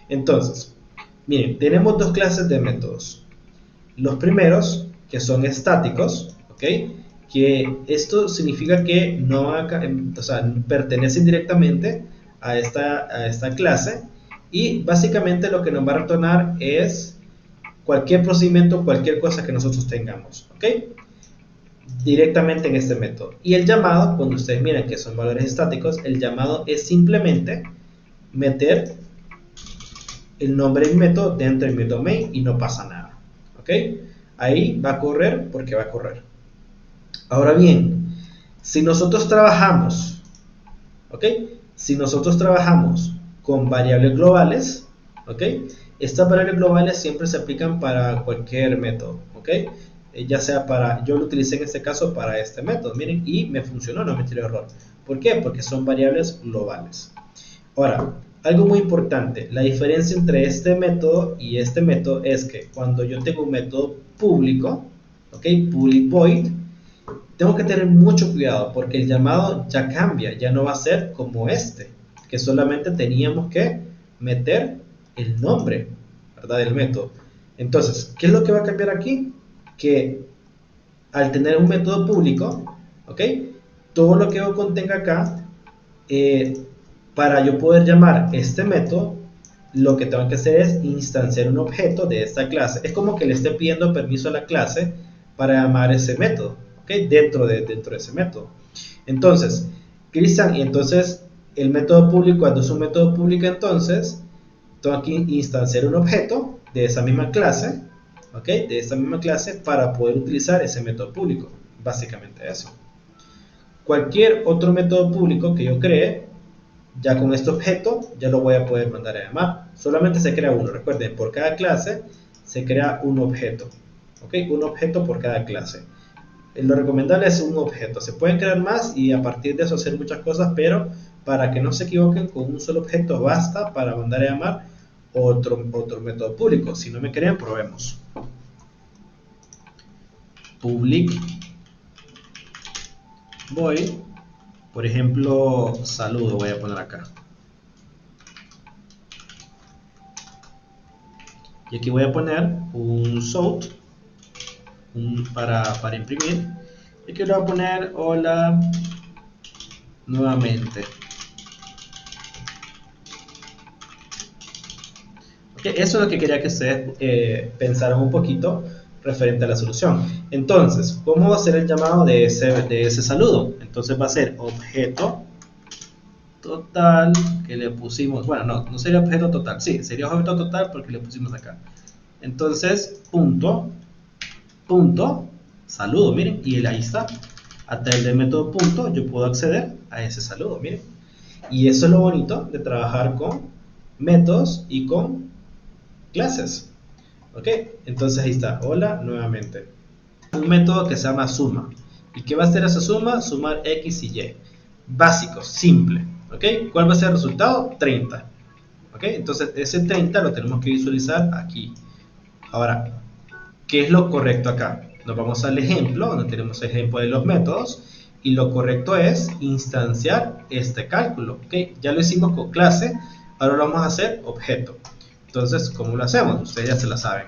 Entonces, miren, tenemos dos clases de métodos. Los primeros, que son estáticos, ¿ok? Que esto significa que no pertenecen directamente a esta clase, y básicamente lo que nos va a retornar es cualquier procedimiento, cualquier cosa que nosotros tengamos, ¿ok? Directamente en este método. Y el llamado, cuando ustedes miran que son valores estáticos, el llamado es simplemente meter el nombre del método dentro del método main y no pasa nada, ¿ok? Ahí va a correr porque va a correr. Ahora bien, si nosotros trabajamos, ¿ok? Si nosotros trabajamos con variables globales, ¿ok? Estas variables globales siempre se aplican para cualquier método, ¿ok? Ya sea para, yo lo utilicé en este caso para este método, miren, y me funcionó, no me tiró error. ¿Por qué? Porque son variables globales. Ahora, algo muy importante, la diferencia entre este método y este método es que cuando yo tengo un método público, ¿ok? Public void, tengo que tener mucho cuidado porque el llamado ya cambia, ya no va a ser como este, que solamente teníamos que meter el nombre, ¿verdad?, del método. Entonces, ¿qué es lo que va a cambiar aquí? Que al tener un método público, ¿ok? Todo lo que yo contenga acá, para yo poder llamar este método, lo que tengo que hacer es instanciar un objeto de esta clase. Es como que le esté pidiendo permiso a la clase para llamar ese método, ¿ok? Dentro de ese método. Entonces, Cristian, y entonces el método público, cuando es un método público, entonces tengo que instanciar un objeto de esa misma clase, ¿ok? De esa misma clase para poder utilizar ese método público. Básicamente eso. Cualquier otro método público que yo cree, ya con este objeto, ya lo voy a poder mandar a llamar. Solamente se crea uno. Recuerden, por cada clase se crea un objeto. ¿Ok? Un objeto por cada clase. Lo recomendable es un objeto. Se pueden crear más y a partir de eso hacer muchas cosas, pero para que no se equivoquen, con un solo objeto basta para mandar a llamar otro método público. Si no me creen, probemos. Public void, por ejemplo, saludo voy a poner acá. Y aquí voy a poner un south para imprimir. Y aquí le voy a poner hola nuevamente. Okay, eso es lo que quería que ustedes pensaran un poquito referente a la solución. Entonces, ¿cómo va a ser el llamado de ese saludo? Entonces va a ser objeto total que le pusimos, bueno, no sería objeto total, sí, sería objeto total porque le pusimos acá. Entonces, punto saludo, miren, y ahí está. A través del método punto yo puedo acceder a ese saludo, miren. Y eso es lo bonito de trabajar con métodos y con clases. Ok, entonces ahí está, hola nuevamente. Un método que se llama suma. ¿Y qué va a hacer esa suma? Sumar x y y. Básico, simple. Ok, ¿cuál va a ser el resultado? 30. Ok, entonces ese 30 lo tenemos que visualizar aquí. Ahora, ¿qué es lo correcto acá? Nos vamos al ejemplo, donde tenemos el ejemplo de los métodos, y lo correcto es instanciar este cálculo. ¿Okay? Ya lo hicimos con clase, ahora lo vamos a hacer objeto. Entonces, ¿cómo lo hacemos? Ustedes ya se la saben.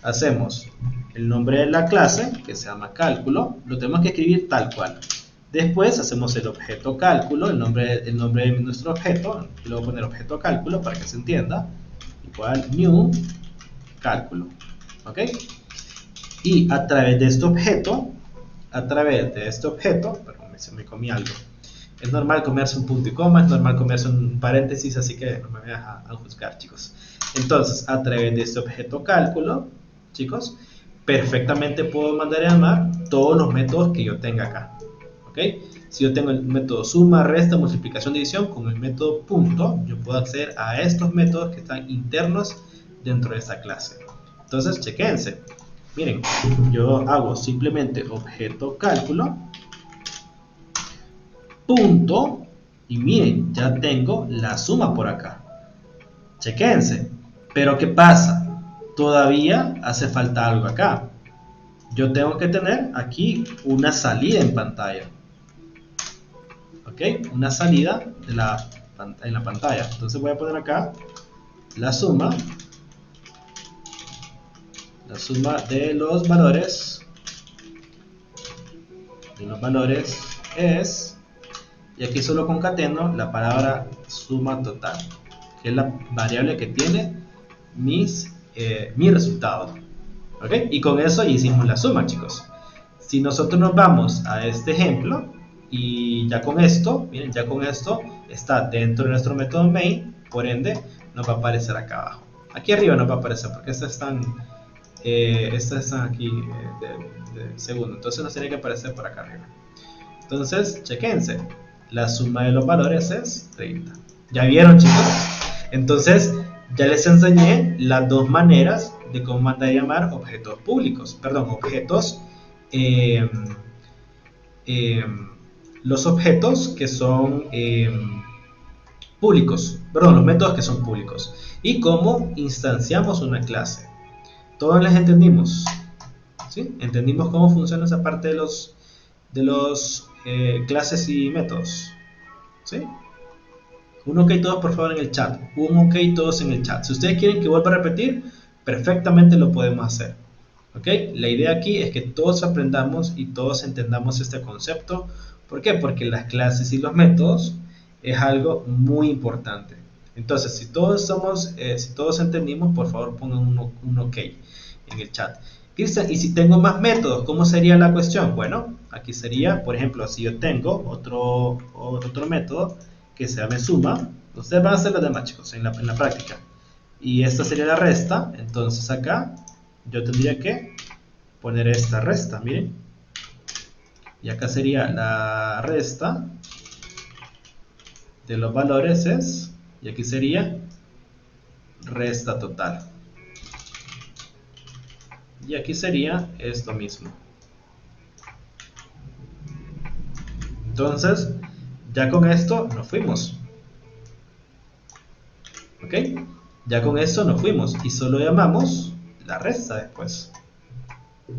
Hacemos el nombre de la clase, que se llama cálculo, lo tenemos que escribir tal cual. Después hacemos el objeto cálculo, el nombre de nuestro objeto, y luego poner objeto cálculo para que se entienda. igual new cálculo, ¿ok? Y a través de este objeto, perdón, se me comí algo. Es normal comerse un punto y coma, es normal comerse un paréntesis, así que no me voy a juzgar, chicos. Entonces, a través de este objeto cálculo, chicos, perfectamente puedo mandar a llamar todos los métodos que yo tenga acá, ¿ok? Si yo tengo el método suma, resta, multiplicación, división, con el método punto, yo puedo acceder a estos métodos que están internos dentro de esta clase. Entonces, chequense. Miren, yo hago simplemente objeto cálculo, punto, y miren, ya tengo la suma por acá. Chequense. Pero ¿qué pasa? Todavía hace falta algo acá. Yo tengo que tener aquí una salida en pantalla. ¿Ok? Una salida en la pantalla. Entonces voy a poner acá la suma de los valores es, y aquí solo concateno la palabra suma total, que es la variable que tiene mi resultado. ¿Ok? Y con eso hicimos la suma, chicos. Si nosotros nos vamos a este ejemplo, y ya con esto, miren, ya con esto está dentro de nuestro método main, por ende nos va a aparecer acá abajo. Aquí arriba nos va a aparecer porque estas están aquí de segundo, entonces nos tiene que aparecer por acá arriba. Entonces, chequense, la suma de los valores es 30. ¿Ya vieron, chicos? Entonces, ya les enseñé las dos maneras de cómo mandar a llamar objetos públicos, perdón, los objetos que son públicos, perdón, los métodos que son públicos, y cómo instanciamos una clase. ¿Todos les entendimos? ¿Sí? ¿Entendimos cómo funciona esa parte de los clases y métodos? ¿Sí? Un ok todos por favor en el chat. Un ok todos en el chat. Si ustedes quieren que vuelva a repetir, perfectamente lo podemos hacer. ¿Ok? La idea aquí es que todos aprendamos y todos entendamos este concepto. ¿Por qué? Porque las clases y los métodos es algo muy importante. Entonces, si todos entendimos, por favor pongan un ok en el chat. Cristian, y si tengo más métodos, ¿cómo sería la cuestión? Bueno, aquí sería, por ejemplo, si yo tengo otro método que se llame suma, ustedes van a hacer los demás, chicos, en la práctica. Y esta sería la resta, entonces acá yo tendría que poner esta resta, miren. Y acá sería la resta de los valores es, y aquí sería resta total. Y aquí sería esto mismo. Entonces, ya con esto nos fuimos. ¿Ok? Ya con esto nos fuimos y solo llamamos la resta después.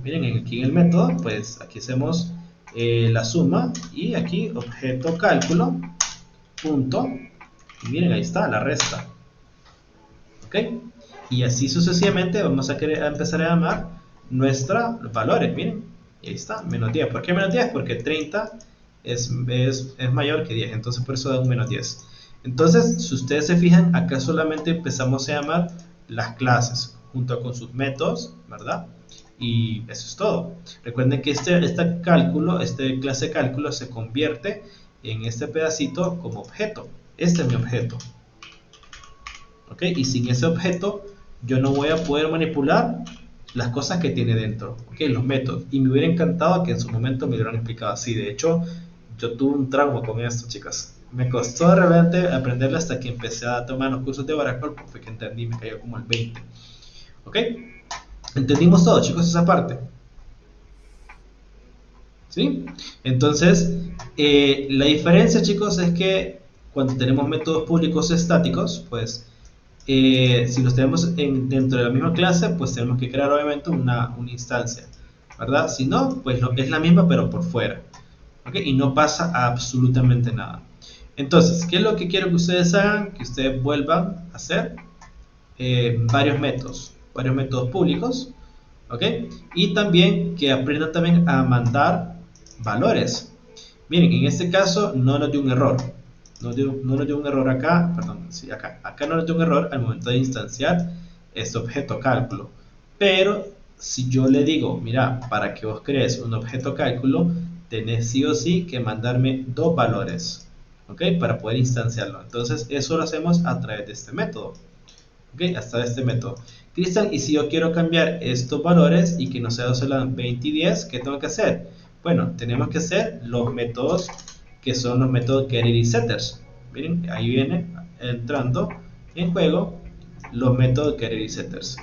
Miren, aquí en el método, pues aquí hacemos la suma y aquí objeto cálculo, punto, y miren, ahí está la resta. ¿Ok? Y así sucesivamente vamos a empezar a llamar nuestros valores, miren, y ahí está, menos 10. ¿Por qué menos 10? Porque 30 es mayor que 10, entonces por eso da un menos 10. Entonces, si ustedes se fijan, acá solamente empezamos a llamar las clases junto con sus métodos, ¿verdad? Y eso es todo. Recuerden que este clase de cálculo se convierte en este pedacito como objeto. Este es mi objeto. ¿Ok? Y sin ese objeto yo no voy a poder manipular las cosas que tiene dentro, ¿ok? Los métodos. Y me hubiera encantado que en su momento me hubieran explicado así. De hecho, yo tuve un trauma con esto, chicas. Me costó de repente aprenderlo hasta que empecé a tomar los cursos de Oracle, porque fue que entendí, me cayó como el 20. ¿Ok? ¿Entendimos todo, chicos, esa parte? ¿Sí? Entonces, la diferencia, chicos, es que cuando tenemos métodos públicos estáticos, pues si los tenemos dentro de la misma clase, pues tenemos que crear obviamente una instancia, ¿verdad? Si no, pues es la misma pero por fuera, ¿ok? Y no pasa absolutamente nada. Entonces, ¿qué es lo que quiero que ustedes hagan? Que ustedes vuelvan a hacer varios métodos públicos, ¿ok? Y también que aprendan también a mandar valores. Miren, en este caso no nos dio un error, no nos dio un error acá, perdón, sí, acá no nos dio un error al momento de instanciar este objeto cálculo. Pero si yo le digo, mira, para que vos crees un objeto cálculo, tenés sí o sí que mandarme dos valores, ¿ok? Para poder instanciarlo. Entonces eso lo hacemos a través de este método, ¿ok? Hasta este método. Cristian, y si yo quiero cambiar estos valores y que no sea solo 20 y 10, ¿qué tengo que hacer? Bueno, tenemos que hacer los métodos que son los métodos getter y setters. Miren, ahí viene entrando en juego los métodos getter y setters.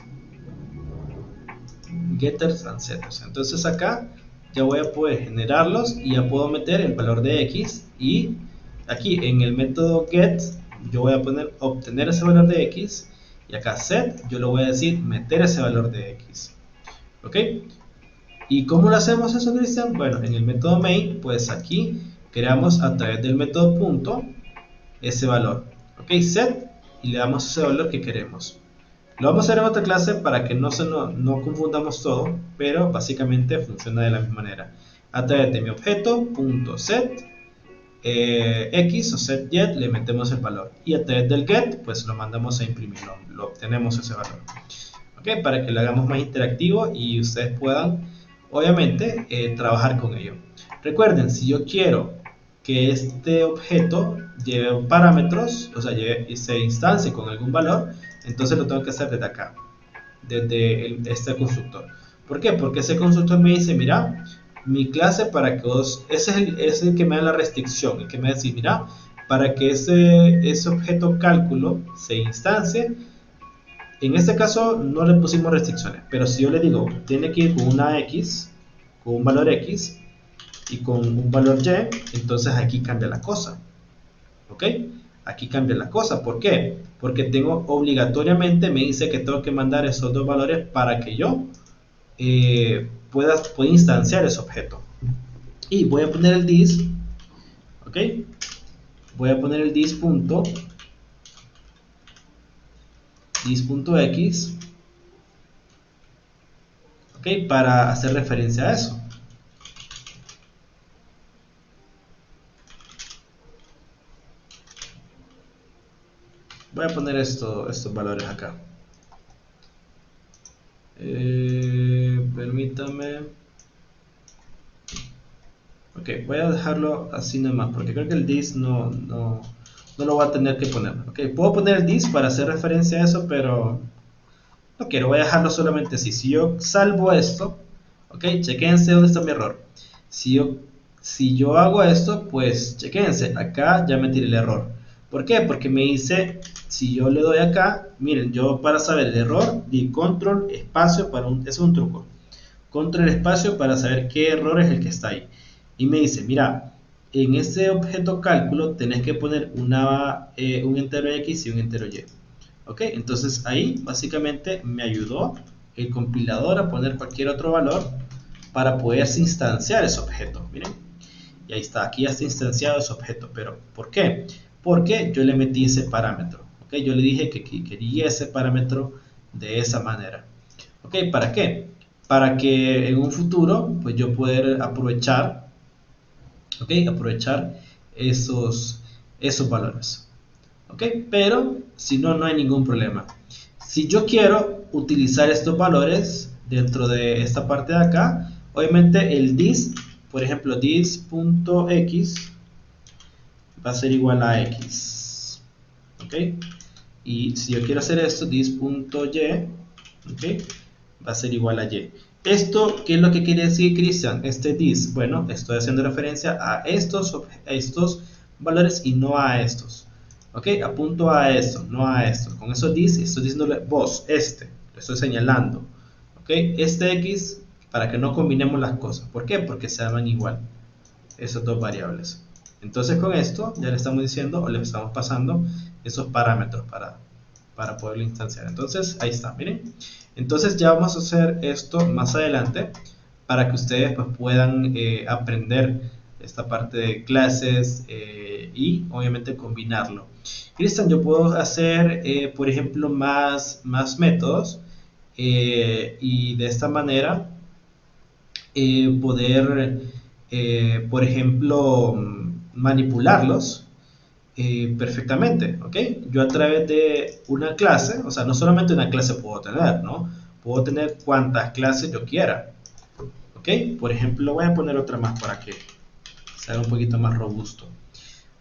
Getters and setters. Entonces acá ya voy a poder generarlos y ya puedo meter el valor de x, y aquí en el método get yo voy a poner obtener ese valor de x, y acá set yo le voy a decir meter ese valor de x. ¿Ok? ¿Y cómo lo hacemos eso, Cristian? Bueno, en el método main, pues aquí creamos a través del método punto ese valor. ¿Ok? Set, y le damos ese valor que queremos. Lo vamos a hacer en otra clase para que no confundamos todo, pero básicamente funciona de la misma manera. A través de mi objeto, punto set, x o set get, le metemos el valor. Y a través del get, pues lo mandamos a imprimir, lo obtenemos ese valor. ¿Ok? Para que lo hagamos más interactivo y ustedes puedan, obviamente, trabajar con ello. Recuerden, si yo quiero que este objeto lleve parámetros, o sea, se instancie con algún valor, entonces lo tengo que hacer desde acá, desde este constructor. ¿Por qué? Porque ese constructor me dice, mira, mi clase para que vos, ese es el que me da la restricción, el que me dice, mira, para que ese objeto cálculo se instancie, en este caso no le pusimos restricciones, pero si yo le digo, tiene que ir con una x, con un valor x, y con un valor y, entonces aquí cambia la cosa. ¿Ok? Aquí cambia la cosa. ¿Por qué? Porque tengo obligatoriamente, me dice que tengo que mandar esos dos valores para que yo pueda instanciar ese objeto. Y voy a poner el dis, ¿ok? Voy a poner el dis.x, ¿ok? Para hacer referencia a eso. Voy a poner estos valores acá. Permítame. Ok, voy a dejarlo así nomás, porque creo que el dis no lo voy a tener que poner. Ok, puedo poner el dis para hacer referencia a eso, pero no quiero, voy a dejarlo solamente así. Si yo salvo esto, ok, chequense dónde está mi error. Si yo hago esto, pues chequense, acá ya me tiré el error. ¿Por qué? Porque me dice, si yo le doy acá, miren, yo para saber el error, di control espacio es un truco. Control espacio para saber qué error es el que está ahí. Y me dice, mira, en este objeto cálculo tenés que poner un entero x y un entero y. ¿Ok? Entonces ahí básicamente me ayudó el compilador a poner cualquier otro valor para poderse instanciar ese objeto. Miren, y ahí está, aquí ya está instanciado ese objeto. Pero ¿por qué? Porque yo le metí ese parámetro. ¿Ok? Yo le dije que quería ese parámetro de esa manera. ¿Ok? ¿Para qué? Para que en un futuro pues yo poder aprovechar, ¿ok? Aprovechar esos valores. ¿Ok? Pero si no, no hay ningún problema. Si yo quiero utilizar estos valores dentro de esta parte de acá, obviamente el dis, por ejemplo, dis.x va a ser igual a x. ¿Ok? Y si yo quiero hacer esto, dis.y, ¿ok? Va a ser igual a y. ¿Esto qué es lo que quiere decir, Cristian? Este dis, bueno, estoy haciendo referencia a estos valores y no a estos. ¿Ok? Apunto a esto, no a esto. Con esos dis, estoy diciéndole vos, lo estoy señalando. ¿Ok? Este x, para que no combinemos las cosas. ¿Por qué? Porque se llaman igual esas dos variables. Entonces con esto ya le estamos diciendo o le estamos pasando esos parámetros para poderlo instanciar. Entonces ahí está, miren. Entonces ya vamos a hacer esto más adelante para que ustedes pues, puedan aprender esta parte de clases y obviamente combinarlo. Cristian, yo puedo hacer por ejemplo más métodos y de esta manera poder por ejemplo manipularlos perfectamente, ¿ok? Yo a través de una clase, o sea, no solamente una clase puedo tener, ¿no? Puedo tener cuantas clases yo quiera, ¿ok? Por ejemplo, voy a poner otra más para que sea un poquito más robusto,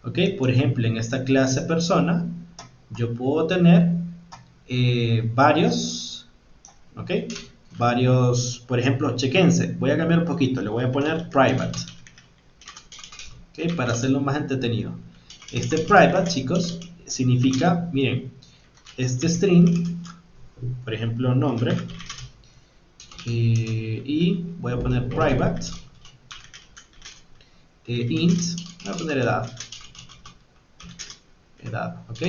¿ok? Por ejemplo, en esta clase persona, yo puedo tener varios, ¿ok? Varios, por ejemplo, chequense, voy a cambiar un poquito, le voy a poner private, ¿ok? Para hacerlo más entretenido. Este private, chicos, significa, miren, este string, por ejemplo, nombre, y voy a poner private, int, voy a poner edad, ¿ok?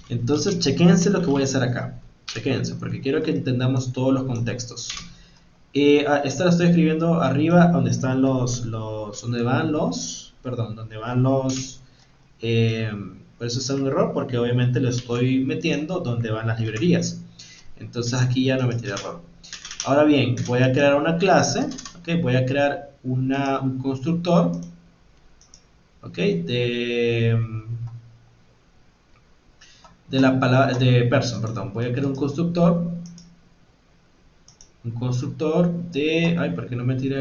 Entonces, chequense lo que voy a hacer acá, chequense, porque quiero que entendamos todos los contextos. Esta la estoy escribiendo arriba donde están donde van los, perdón, donde van los, por eso está un error, porque obviamente lo estoy metiendo donde van las librerías. Entonces aquí ya no metí el error. Ahora bien, voy a crear una clase, ¿ok? Voy a crear un constructor, ¿ok? De la palabra, de person, perdón. Voy a crear un constructor de, ay, ¿por qué no me tira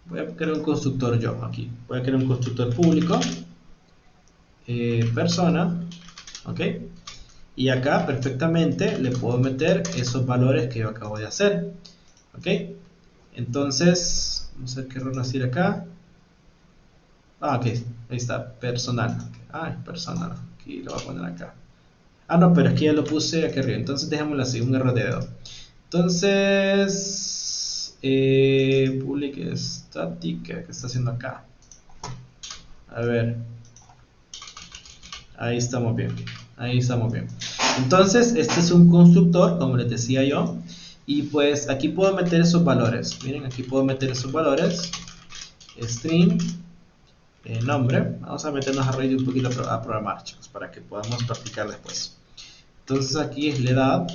voy a crear un constructor yo aquí. Voy a crear un constructor público, persona, ¿ok? Y acá perfectamente le puedo meter esos valores que yo acabo de hacer, ¿ok? Entonces, vamos a ver qué error decir acá. Ah, ok, ahí está, personal. Ah, personal, aquí lo voy a poner acá. Ah, no, pero es que ya lo puse aquí arriba, entonces dejémoslo así, un error de dedo. Entonces, public static, ¿qué está haciendo acá? A ver, ahí estamos bien, ahí estamos bien. Entonces, este es un constructor, como les decía yo, y pues aquí puedo meter esos valores. Miren, aquí puedo meter esos valores, string, nombre. Vamos a meternos a reír un poquito a programar, chicos, para que podamos practicar después. Entonces aquí es la edad,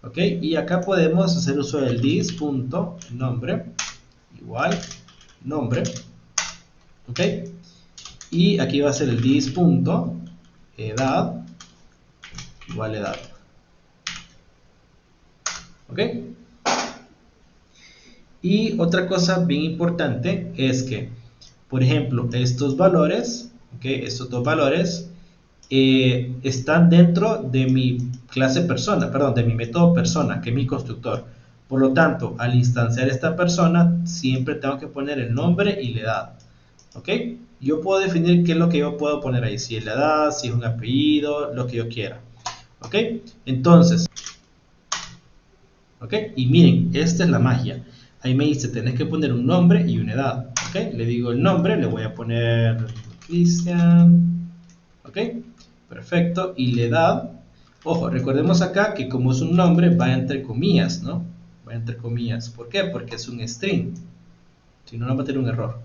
ok, y acá podemos hacer uso del this.nombre igual nombre, ok, y aquí va a ser el this.edad igual edad, ok. Y otra cosa bien importante es que, por ejemplo, estos valores, ok, estos dos valores están dentro de mi clase persona, perdón, de mi método persona, que es mi constructor. Por lo tanto, al instanciar esta persona, siempre tengo que poner el nombre y la edad. ¿Ok? Yo puedo definir qué es lo que yo puedo poner ahí, si es la edad, si es un apellido, lo que yo quiera. ¿Ok? Entonces, ¿ok? Y miren, esta es la magia. Ahí me dice, tenés que poner un nombre y una edad. ¿Ok? Le digo el nombre, le voy a poner Cristian. ¿Ok? Perfecto. Y la edad, ojo, recordemos acá que como es un nombre, va entre comillas, ¿no? Va entre comillas. ¿Por qué? Porque es un string. Si no, no va a tener un error.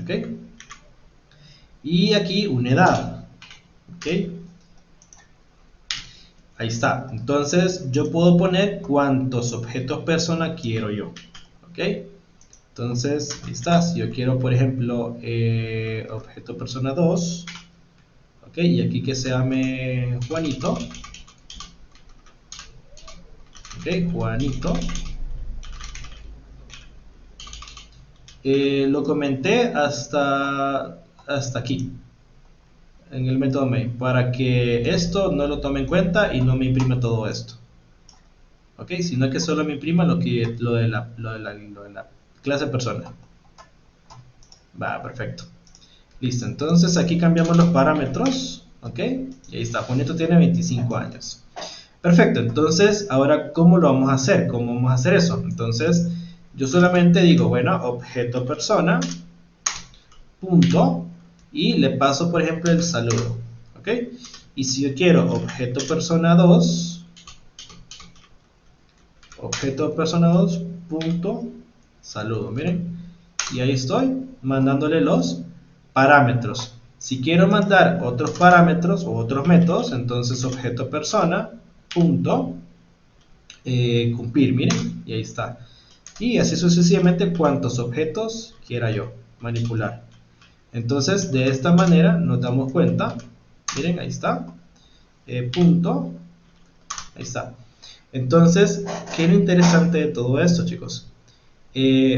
¿Ok? Y aquí una edad. ¿Ok? Ahí está. Entonces yo puedo poner cuántos objetos persona quiero yo. ¿Ok? Entonces, ahí está. Si yo quiero, por ejemplo, objeto persona 2. ¿Ok? Y aquí que se llame Juanito. ¿Ok? Juanito. Lo comenté hasta aquí, en el método main, para que esto no lo tome en cuenta y no me imprime todo esto. ¿Ok? Sino que solo me imprima lo de la clase persona. Va, perfecto. Listo, entonces aquí cambiamos los parámetros. ¿Ok? Y ahí está, Juanito tiene 25 años. Perfecto, entonces ahora ¿cómo lo vamos a hacer? ¿Cómo vamos a hacer eso? Entonces yo solamente digo, bueno, objeto persona, punto, y le paso por ejemplo el saludo, ¿ok? Y si yo quiero objeto persona 2, objeto persona 2, punto, saludo, miren, y ahí estoy mandándole los parámetros. Si quiero mandar otros parámetros o otros métodos, entonces objeto persona, punto, cumplir, miren, y ahí está. y así sucesivamente cuantos objetos quiera yo manipular. Entonces, de esta manera nos damos cuenta, miren, ahí está, punto, ahí está. Entonces, ¿qué es lo interesante de todo esto, chicos?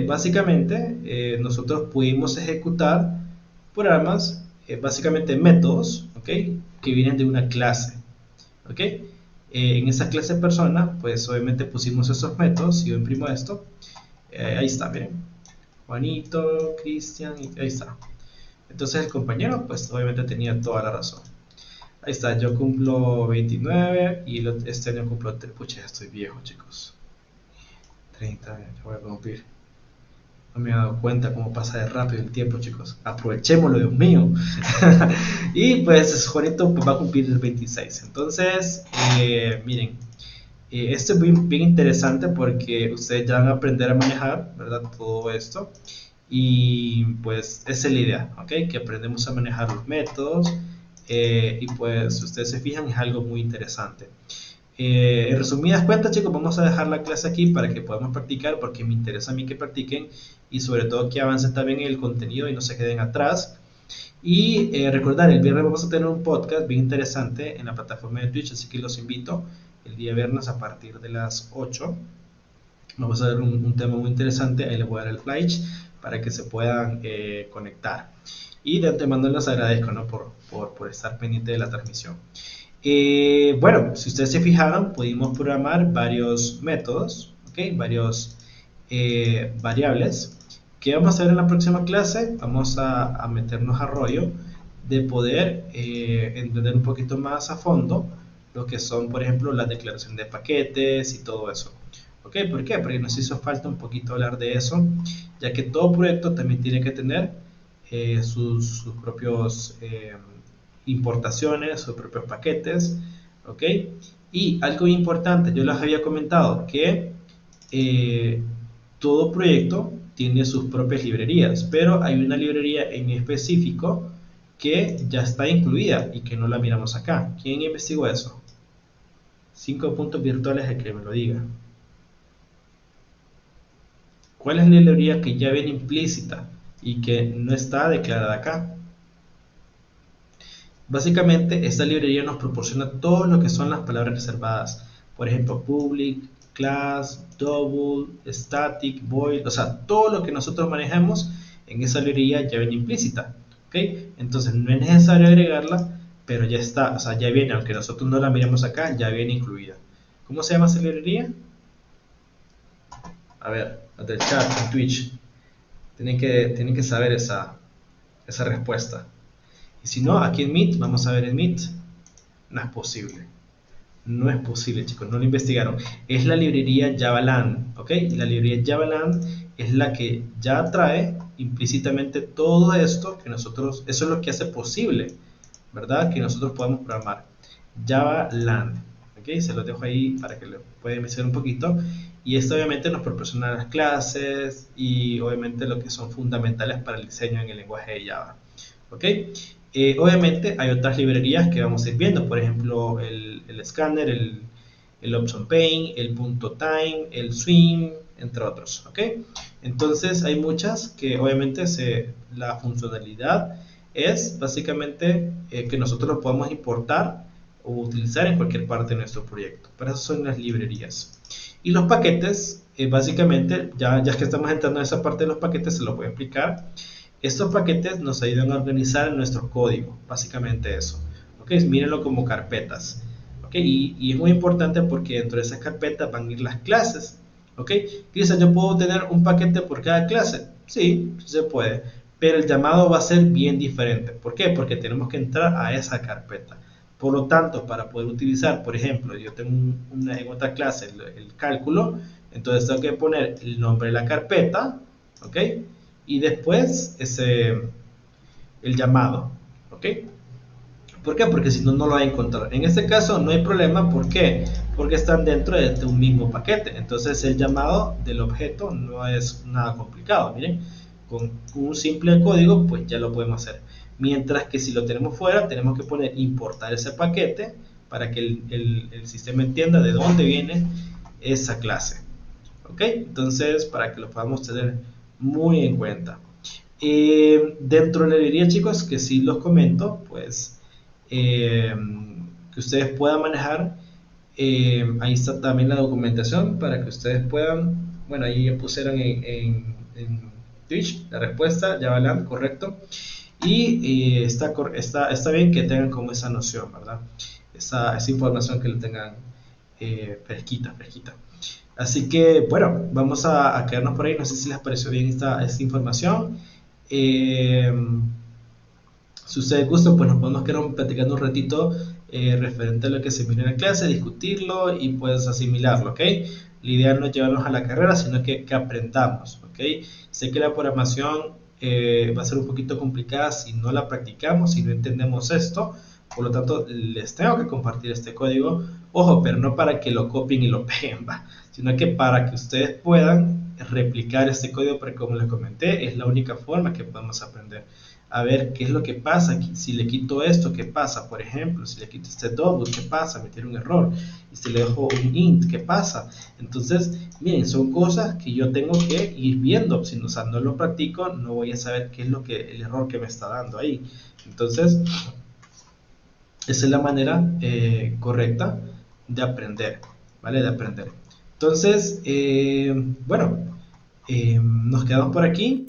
Básicamente, nosotros pudimos ejecutar programas, básicamente métodos, ¿ok? Que vienen de una clase, ¿ok? En esa clase persona, pues obviamente pusimos esos métodos. Si yo imprimo esto, ahí está, miren, Juanito, Cristian, ahí está. Entonces el compañero, pues obviamente tenía toda la razón. Ahí está, yo cumplo 29 y este año cumplo, pucha, ya estoy viejo, chicos. 30, ya voy a cumplir. No me he dado cuenta cómo pasa de rápido el tiempo, chicos. Aprovechémoslo, Dios mío. Y pues Juanito pues, va a cumplir el 26. Entonces, miren, esto es bien interesante porque ustedes ya van a aprender a manejar, ¿verdad? Todo esto. Y pues esa es la idea, ¿ok? Que aprendemos a manejar los métodos. Y pues, si ustedes se fijan, es algo muy interesante. En resumidas cuentas, chicos, vamos a dejar la clase aquí para que podamos practicar, porque me interesa a mí que practiquen y sobre todo que avancen también en el contenido y no se queden atrás. Y recordar, el viernes vamos a tener un podcast bien interesante en la plataforma de Twitch, así que los invito el día viernes a partir de las 8. Vamos a ver un tema muy interesante, ahí les voy a dar el flash para que se puedan conectar. Y de antemano les agradezco, ¿no? por estar pendiente de la transmisión. Bueno, si ustedes se fijaron, pudimos programar varios métodos, ¿okay? Varios variables. ¿Qué vamos a hacer en la próxima clase? Vamos a meternos a rollo de poder entender un poquito más a fondo lo que son, por ejemplo, las declaraciones de paquetes y todo eso. ¿Ok? ¿Por qué? Porque nos hizo falta un poquito hablar de eso, ya que todo proyecto también tiene que tener sus propios importaciones, sus propios paquetes, ¿ok? Y algo importante, yo les había comentado que todo proyecto tiene sus propias librerías, pero hay una librería en específico que ya está incluida y que no la miramos acá. ¿Quién investigó eso? 5 puntos virtuales de que me lo diga. ¿Cuál es la librería que ya viene implícita y que no está declarada acá? Básicamente, esta librería nos proporciona todo lo que son las palabras reservadas. Por ejemplo, public, class, double, static, void, o sea, todo lo que nosotros manejamos en esa librería ya viene implícita. ¿Ok? Entonces, no es necesario agregarla, pero ya está, o sea, ya viene, aunque nosotros no la miremos acá, ya viene incluida. ¿Cómo se llama esa librería? A ver, los del chat en Twitch. Tienen que saber esa respuesta. Y si no, aquí en Meet, vamos a ver en Meet, no es posible. No es posible, chicos, no lo investigaron. Es la librería JavaLand, ¿ok? La librería JavaLand es la que ya trae implícitamente todo esto que nosotros, eso es lo que hace posible, ¿verdad? Que nosotros podamos programar. JavaLand, ¿ok? Se los dejo ahí para que lo puedan investigar un poquito. Y esto obviamente nos proporciona las clases y obviamente lo que son fundamentales para el diseño en el lenguaje de Java, ¿ok? Obviamente hay otras librerías que vamos a ir viendo, por ejemplo el scanner, el option pane, el punto time, el swing, entre otros, ¿ok? Entonces hay muchas que obviamente la funcionalidad es básicamente que nosotros lo podamos importar o utilizar en cualquier parte de nuestro proyecto. Para eso son las librerías. Y los paquetes, básicamente, ya que estamos entrando en esa parte de los paquetes, se los voy a explicar. Estos paquetes nos ayudan a organizar nuestro código, básicamente eso. ¿Okay? Mírenlo como carpetas. ¿Okay? Y es muy importante porque dentro de esas carpetas van a ir las clases. ¿Okay? Quizás yo puedo tener un paquete por cada clase. Sí, se puede. Pero el llamado va a ser bien diferente. ¿Por qué? Porque tenemos que entrar a esa carpeta. Por lo tanto, para poder utilizar, por ejemplo, yo tengo en otra clase el cálculo, entonces tengo que poner el nombre de la carpeta, ¿ok? Y después el llamado, ¿ok? ¿Por qué? Porque si no, no lo va a encontrar. En este caso no hay problema, ¿por qué? Porque están dentro de un mismo paquete. Entonces el llamado del objeto no es nada complicado, miren. Con un simple código, pues ya lo podemos hacer. Mientras que si lo tenemos fuera, tenemos que poner importar ese paquete para que el sistema entienda de dónde viene esa clase. ¿ok? Entonces, para que lo podamos tener muy en cuenta. Dentro de la librería, chicos, que sí los comento, pues que ustedes puedan manejar. Ahí está también la documentación para que ustedes puedan, bueno, ahí ya pusieron en Twitch la respuesta, ya van, correcto. Y está bien que tengan como esa noción, ¿verdad? Esa información que lo tengan fresquita, fresquita. Así que, bueno, vamos a quedarnos por ahí. No sé si les pareció bien esta información. Eh, si ustedes gustan, pues nos podemos quedar platicando un ratito referente a lo que se vino en la clase, discutirlo y pues asimilarlo, ¿ok? La idea no es llevarnos a la carrera, sino que aprendamos, ¿ok? Sé que la programación va a ser un poquito complicada si no la practicamos, si no entendemos esto, por lo tanto les tengo que compartir este código, ojo, pero no para que lo copien y lo peguen, ¿va? Sino que para que ustedes puedan replicar este código, porque como les comenté, es la única forma que podemos aprender a ver qué es lo que pasa, si le quito esto, qué pasa, por ejemplo, si le quito este double, qué pasa, me tiene un error, y si le dejo un int, qué pasa. Entonces, miren, son cosas que yo tengo que ir viendo, si no, o sea, no lo practico, no voy a saber qué es lo que, el error que me está dando ahí. Entonces, esa es la manera correcta de aprender, ¿vale? De aprender. Entonces, bueno, nos quedamos por aquí.